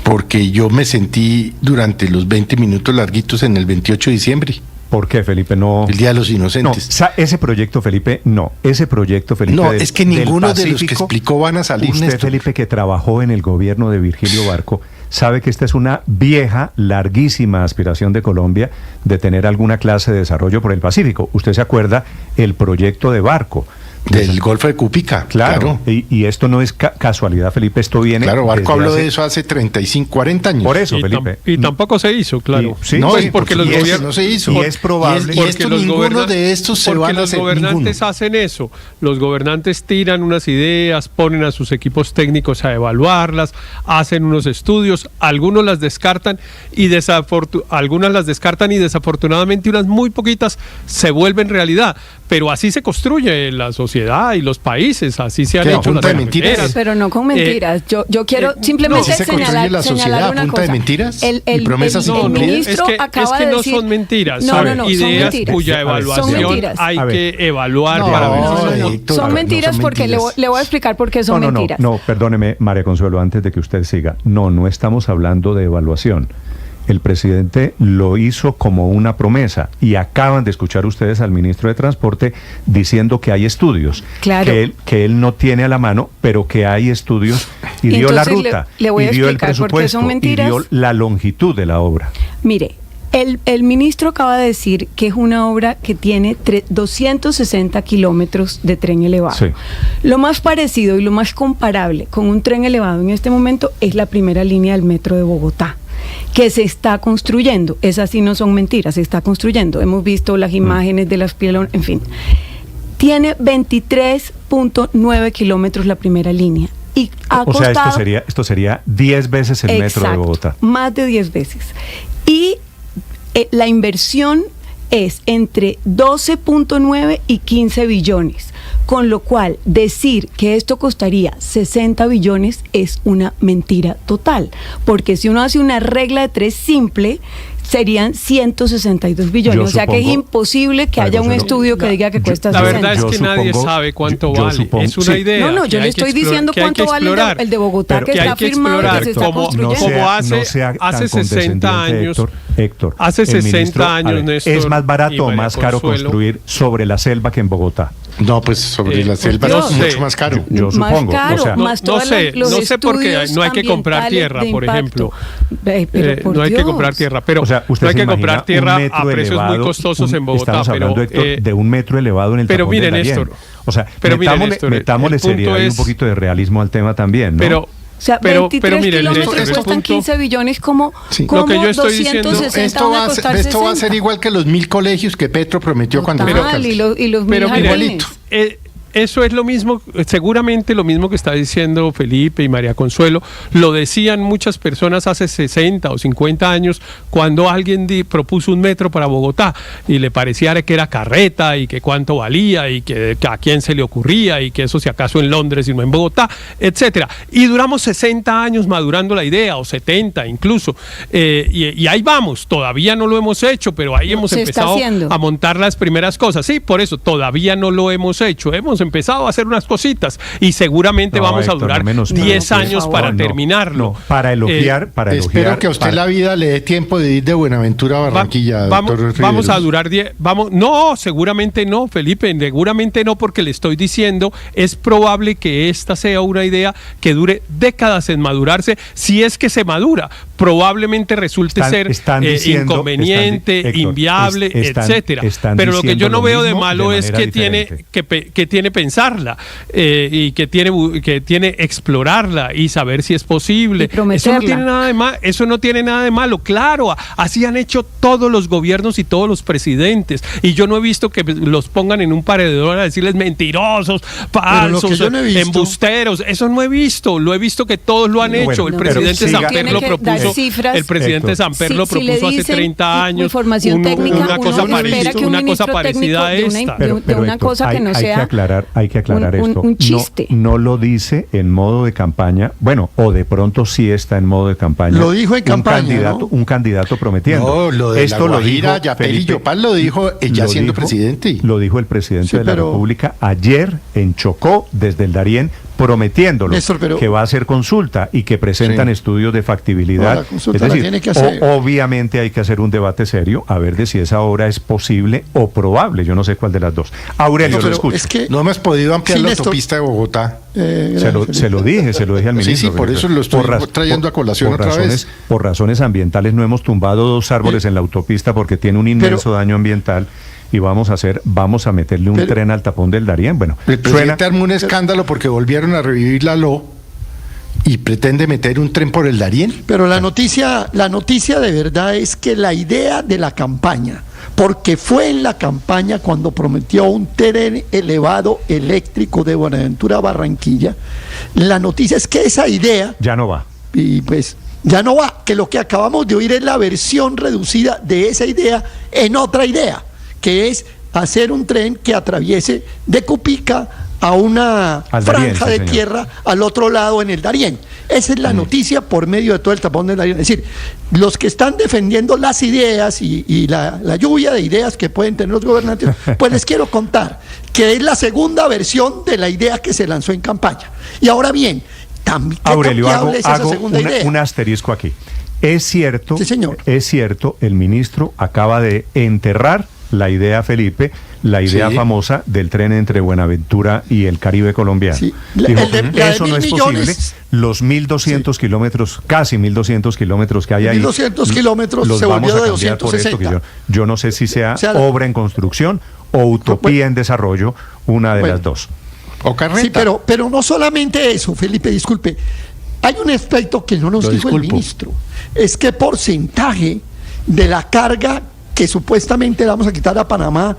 Porque yo me sentí durante los 20 minutos larguitos en el 28 de diciembre. ¿Por qué, Felipe? No. El Día de los Inocentes. No, ese proyecto, Felipe, no. Ese proyecto, Felipe. No, es que ninguno de los que explicó van a salir. Usted, Néstor, Felipe, que trabajó en el gobierno de Virgilio Barco, sabe que esta es una vieja, larguísima aspiración de Colombia de tener alguna clase de desarrollo por el Pacífico. Usted se acuerda el proyecto de Barco. Del Golfo de Cúpica. Claro. Y esto no es casualidad, Felipe, esto viene... Claro, Barco habló de eso hace 35, 40 años. Por eso, Felipe. Y tampoco se hizo, claro. No, es porque los gobiernos... No se hizo. Y es probable... Y esto ninguno de estos se van a hacer. Porque los gobernantes hacen eso. Los gobernantes tiran unas ideas, ponen a sus equipos técnicos a evaluarlas, hacen unos estudios, algunos las descartan algunas las descartan y desafortunadamente unas muy poquitas se vuelven realidad. Pero así se construye la sociedad y los países, así se han hecho las mentiras. Pero no con mentiras. Yo quiero simplemente señalar una cosa. ¿De mentiras? El ministro acaba de decir... no son mentiras, son ideas mentiras. Cuya evaluación hay que evaluar para ver. Son mentiras porque le voy a explicar por qué son mentiras. No, perdóneme, María Consuelo, antes de que usted siga. No estamos hablando de evaluación. El presidente lo hizo como una promesa y acaban de escuchar ustedes al ministro de Transporte diciendo que hay estudios, claro, que él no tiene a la mano, pero que hay estudios y dio la ruta, le voy a y dio el explicar por qué presupuesto son mentiras. Y dio la longitud de la obra. Mire, el ministro acaba de decir que es una obra que tiene 260 kilómetros de tren elevado. Sí. Lo más parecido y lo más comparable con un tren elevado en este momento es la primera línea del metro de Bogotá, que se está construyendo. Esas sí no son mentiras, se está construyendo. Hemos visto las imágenes de las pielonas, en fin. Tiene 23.9 kilómetros la primera línea. Y ha costado, esto sería 10 veces el metro de Bogotá. Más de 10 veces. Y la inversión es entre 12.9 y 15 billones. Con lo cual, decir que esto costaría 60 billones es una mentira total. Porque si uno hace una regla de 3 simple, serían 162 billones. O sea que es imposible que haya un estudio que diga que cuesta 60. La verdad es que nadie sabe cuánto vale. Es una idea. No, yo le estoy diciendo cuánto vale el de Bogotá, que está firmado y que se está construyendo. Como hace 60 años, Héctor, hace 60 años, Néstor, ¿es más barato o más caro construir sobre la selva que en Bogotá? No, pues sobre la selva es mucho más caro. Yo supongo. Más caro, o sea, más no sé porque no hay que comprar ambientales tierra, de por impacto. ejemplo. No hay que comprar tierra, pero o sea, usted no hay se que imagina comprar tierra un metro a precios elevado, muy costosos en Bogotá. Estamos hablando, Héctor, de un metro elevado en el pero tapón miren, del Darién. Néstor, O sea, pero metámosle seriedad y un poquito de realismo al tema también, ¿no? O sea, 23 mire, kilómetros cuestan 15 billones, como lo que yo estoy diciendo, esto va a ser igual que los 1000 colegios que Petro prometió cuando fue alcalde. Y los 1000 igualito. Eso es lo mismo, seguramente lo mismo que está diciendo Felipe y María Consuelo, lo decían muchas personas hace 60 o 50 años cuando alguien propuso un metro para Bogotá y le parecía que era carreta y que cuánto valía y que a quién se le ocurría y que eso si acaso en Londres y no en Bogotá, etcétera. Y duramos 60 años madurando la idea, o 70 incluso, y ahí vamos, todavía no lo hemos hecho, pero ahí hemos empezado a montar las primeras cosas. Sí, por eso, todavía no lo hemos hecho, hemos empezado a hacer unas cositas y seguramente vamos a durar 10 años para terminarlo. Para elogiar. Espero que a usted la vida le dé tiempo de ir de Buenaventura a Barranquilla. Vamos a durar 10. No, seguramente no, Felipe, seguramente no, porque le estoy diciendo, es probable que esta sea una idea que dure décadas en madurarse, si es que se madura. Probablemente resulte ser inconveniente, inviable, etcétera. Pero lo que yo no veo de malo es que tiene pensarla y que tiene explorarla y saber si es posible. Eso no tiene nada de malo. Claro, así han hecho todos los gobiernos y todos los presidentes. Y yo no he visto que los pongan en un paredón a decirles mentirosos, falsos, embusteros. Eso no he visto. Lo he visto que todos lo han hecho. El presidente Samper lo propuso. El presidente Samper lo propuso hace 30 años. Información técnica, una cosa parecida a esta. De una cosa que no sea. Hay que aclarar esto. Un chiste. No lo dice en modo de campaña. Bueno, o de pronto sí está en modo de campaña. Lo dijo en campaña. Un candidato prometiendo. No, lo de esto la Guajira, Yapel y Yopal lo dijo ya siendo presidente. Lo dijo el presidente de la República ayer en Chocó, desde el Darién, prometiéndolo, Néstor, que va a hacer consulta y que presentan estudios de factibilidad. Es decir, obviamente hay que hacer un debate serio a ver de si esa obra es posible o probable. Yo no sé cuál de las dos. Aurelio, lo escucho. Es que no hemos podido ampliar la autopista de Bogotá. Se lo dije al ministro. Sí, por eso lo estoy trayendo a colación otra vez. Por razones ambientales no hemos tumbado 2 árboles en la autopista porque tiene un inmenso daño ambiental. Y vamos a meterle un tren al tapón del Darién. Bueno, el presidente armó un escándalo porque volvieron a revivir la LO y pretende meter un tren por el Darién. Pero la noticia de verdad es que la idea de la campaña, porque fue en la campaña cuando prometió un tren elevado eléctrico de Buenaventura a Barranquilla, la noticia es que esa idea ya no va. Y pues ya no va, que lo que acabamos de oír es la versión reducida de esa idea en otra idea, que es hacer un tren que atraviese de Cupica a una franja de tierra al otro lado en el Darién. Esa es la noticia por medio de todo el tapón del Darién. Es decir, los que están defendiendo las ideas y la lluvia de ideas que pueden tener los gobernantes, pues les quiero contar que es la segunda versión de la idea que se lanzó en campaña. Y ahora bien, Aurelio, hago un asterisco aquí. Es cierto, sí, señor. Es cierto, el ministro acaba de enterrar la idea, Felipe, la idea famosa del tren entre Buenaventura y el Caribe colombiano. Sí. Dijo, eso no es posible. Los 1.200 kilómetros, casi 1.200 kilómetros que hay ahí. 1.200 kilómetros se volvió de 260. Yo no sé si sea obra en construcción o utopía en desarrollo, una de las dos. O carreta. Sí, pero no solamente eso, Felipe, disculpe. Hay un aspecto que no nos dijo el ministro. Es qué porcentaje de la carga que supuestamente vamos a quitar a Panamá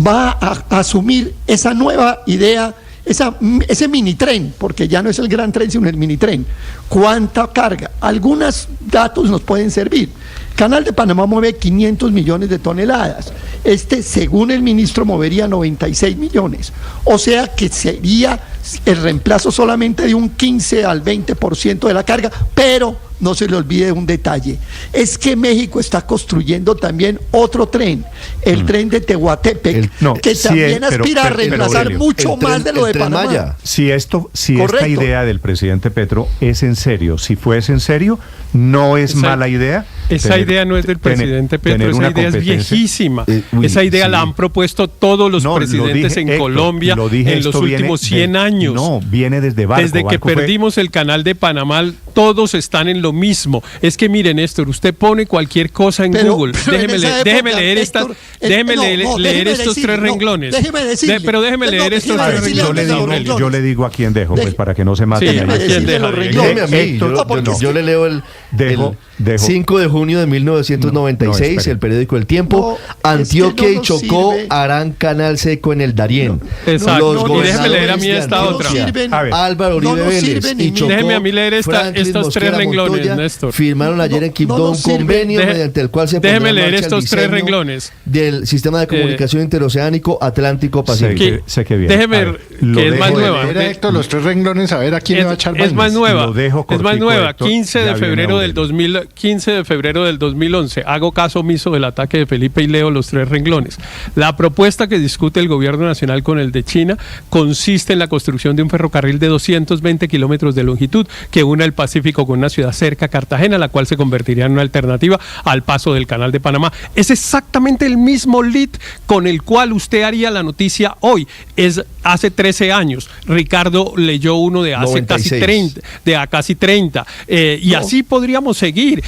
va a asumir esa nueva idea, ese mini tren, porque ya no es el gran tren sino el mini tren. ¿Cuánta carga? Algunos datos nos pueden servir. Canal de Panamá mueve 500 millones de toneladas. Según el ministro, movería 96 millones. O sea que sería el reemplazo solamente de un 15 al 20% de la carga, pero no se le olvide un detalle, es que México está construyendo también otro tren, el tren de Tehuantepec, que también aspira a reemplazar mucho más de lo de Panamá. Maya. Si esta idea del presidente Petro es en serio, si fuese en serio, no es mala idea tener idea no es del presidente Petro, esa idea es viejísima. Esa idea la han propuesto todos los presidentes en Colombia en los últimos 100 años. No, viene desde Barco. Desde que perdimos el canal de Panamá, todos están en lo mismo. Es que miren, Néstor, usted pone cualquier cosa en Google. Déjeme leer estos tres renglones. Pero déjeme leer estos tres renglones. Yo le digo a quién dejo, pues para que no se maten. Yo le leo el 5 de junio de 1996, el periódico El Tiempo. Antioquia y Chocó harán canal seco en el Darién. Exacto. Y déjeme leer a mí esta otra. Álvaro Uribe Vélez y Chocó. Déjeme a mí leer estos tres renglones, Néstor. Firmaron ayer en Quibdó un convenio mediante el cual se déjeme leer estos tres renglones del sistema de comunicación interoceánico Atlántico-Pacífico. Sé que bien. Déjeme que es más nueva. Héctor, los tres renglones, a ver a quién le va a echar vainas. Es más nueva. Es más nueva. 15 de febrero del 2011. Hago caso omiso del ataque de Felipe y leo los tres renglones. La propuesta que discute el gobierno nacional con el de China consiste en la construcción de un ferrocarril de 220 kilómetros de longitud que una el Pacífico con una ciudad cerca, Cartagena, la cual se convertiría en una alternativa al paso del Canal de Panamá. Es exactamente el mismo lead con el cual usted haría la noticia hoy. Es hace 13 años. Ricardo leyó uno de hace 96. casi 30. Y así podríamos seguir.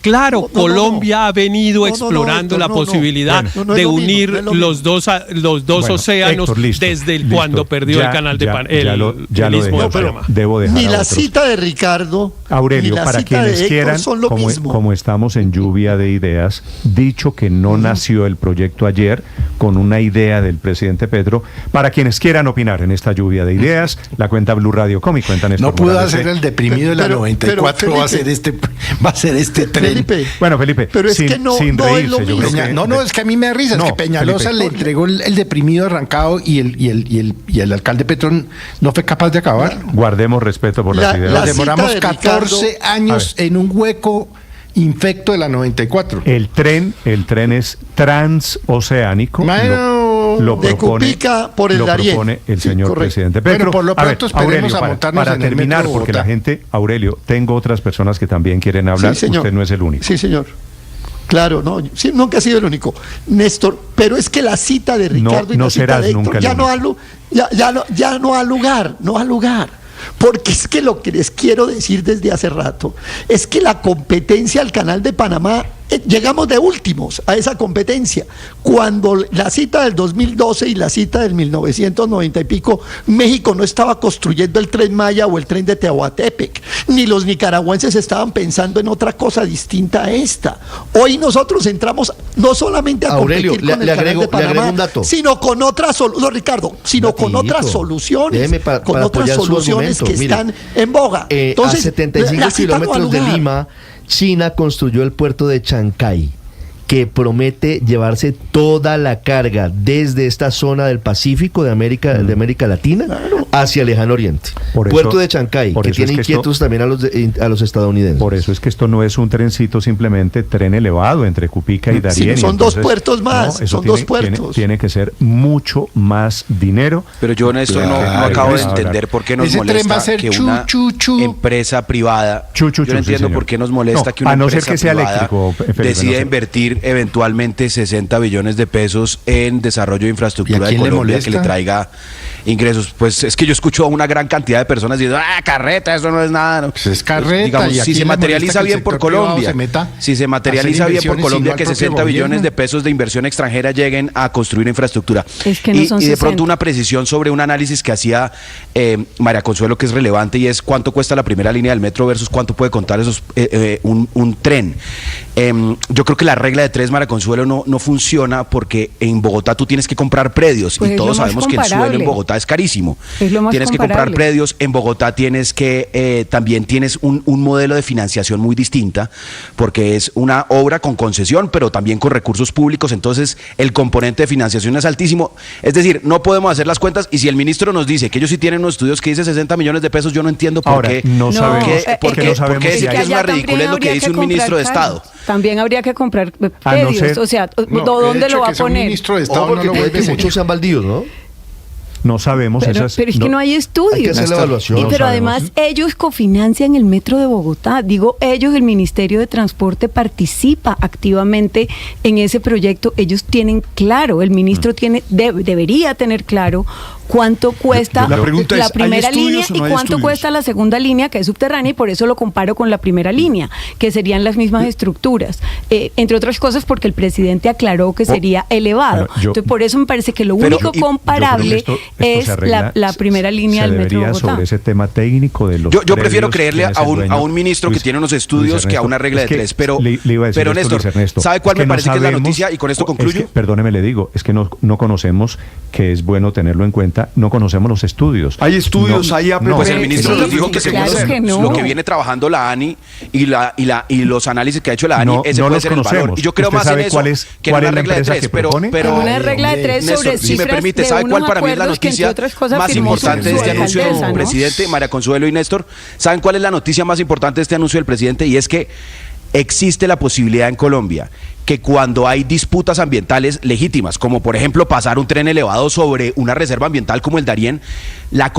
Claro, Colombia ha venido explorando la posibilidad de unir los dos océanos desde cuando perdió el Canal de Panamá. Debo dejar ni la cita de Ricardo, Aurelio, para quienes quieran, como estamos en lluvia de ideas, dicho que no nació el proyecto ayer con una idea del presidente Petro, para quienes quieran opinar en esta lluvia de ideas, la cuenta Blue Radio Com y cuentan esto. No pudo hacer el deprimido de la 94, va a ser este tren. Felipe, bueno, Felipe, pero es que no es lo mismo. Es que a mí me da risa, es que Peñalosa le entregó el deprimido arrancado y el alcalde Petro no fue capaz de acabar. Guardemos respeto por las ideas. Nos demoramos 14 años en un hueco infecto de la 94. El tren es transoceánico. Lo de Cupica por el Darién. Lo propone el señor presidente Petro. Bueno, por lo pronto esperemos a montarnos para terminar, porque la gente, Aurelio, tengo otras personas que también quieren hablar. Sí, señor. Usted no es el único. Sí, señor. Claro, no, sí, nunca ha sido el único, Néstor, pero es que la cita de Ricardo y la cita de Héctor ya no ha lugar. Porque es que lo que les quiero decir desde hace rato es que la competencia al Canal de Panamá, llegamos de últimos a esa competencia. Cuando la cita del 2012 y la cita del 1990 y pico, México no estaba construyendo el Tren Maya o el tren de Tehuantepec, ni los nicaragüenses estaban pensando en otra cosa distinta a esta. Hoy nosotros entramos no solamente a Aurelio, competir con el Canal de Panamá, sino con otras soluciones, con otras soluciones que están en boga. Entonces, a 75 kilómetros de Lima, China construyó el puerto de Chancay, que promete llevarse toda la carga desde esta zona del Pacífico de América Latina hacia el lejano oriente. Puerto de Chancay, que tiene inquietos también a los estadounidenses. Por eso es que esto no es un trencito, simplemente tren elevado entre Cupica y Darién. Sí, son dos puertos más, dos puertos. Tiene que ser mucho más dinero. Pero yo en esto no acabo de entender por qué nos molesta que una empresa privada, yo no entiendo por qué nos molesta que una empresa privada decida invertir eventualmente 60 billones de pesos en desarrollo de infraestructura de Colombia que le traiga ingresos. Pues es que yo escucho a una gran cantidad de personas diciendo, carreta, eso no es nada. ¿No? Pues es carreta. Digamos, si se materializa bien por Colombia, que 60 billones de pesos de inversión extranjera lleguen a construir infraestructura. Es que no son y de pronto una precisión sobre un análisis que hacía María Consuelo, que es relevante, y es cuánto cuesta la primera línea del metro versus cuánto puede contar un tren. Yo creo que la regla de tres, María Consuelo, no funciona, porque en Bogotá tú tienes que comprar predios, pues, y todos sabemos que el suelo en Bogotá es carísimo. Tienes que comprar predios. En Bogotá tienes que también tienes un modelo de financiación muy distinta, porque es una obra con concesión, pero también con recursos públicos. Entonces el componente de financiación es altísimo. Es decir, no podemos hacer las cuentas, y si el ministro nos dice que ellos sí tienen unos estudios que dice 60 millones de pesos, yo no entiendo por qué. No sabemos. Porque decir que es una ridiculez lo que dice un ministro de Estado. También habría que comprar predios, o sea, ¿dónde lo va a poner? Ministro de Estado porque muchos sean baldíos, ¿no? No sabemos. Pero es que no hay estudios. Hay que hacer la evaluación. Pero además ellos cofinancian el metro de Bogotá. Digo ellos, el Ministerio de Transporte participa activamente en ese proyecto. Ellos tienen claro, el ministro debería tener claro cuánto cuesta La pregunta la es, primera ¿hay línea estudios o y no hay cuánto estudios? cuesta la segunda línea, que es subterránea, y por eso lo comparo con la primera línea, que serían las mismas estructuras. Entre otras cosas porque el presidente aclaró que sería elevado. Bueno, Entonces, por eso me parece que lo único comparable es la primera línea del metro de Bogotá. Sobre ese tema técnico de los Yo prefiero predios, creerle quién es a el un dueño. ministro que tiene unos estudios que a una regla de tres. Pero, le iba a decir pero esto, Néstor, Luis Ernesto, ¿sabe cuál es que me parece no que es la sabemos- noticia? Y con esto concluyo. Perdóneme, le digo, es que no conocemos, que es bueno tenerlo en cuenta, no conocemos los estudios. Hay estudios, hay APP. Pues el ministro nos dijo que según Claro que no. lo que viene trabajando la ANI y los análisis que ha hecho la ANI, ese no puede los ser el valor. conocemos. Y yo creo ¿Usted más en sabe eso cuál es que en la una regla de empresa tres. que Pero propone? Una regla de tres Néstor, sobre si me cifras permite, de ¿sabe cuál unos para mí es la acuerdos que, entre noticia otras cosas, más firmó importante de su este anuncio alcaldesa, del ¿no? presidente, María Consuelo y Néstor? ¿Saben cuál es la noticia más importante de este anuncio del presidente? Y es que existe la posibilidad en Colombia que cuando hay disputas ambientales legítimas, como por ejemplo pasar un tren elevado sobre una reserva ambiental como el Darién, la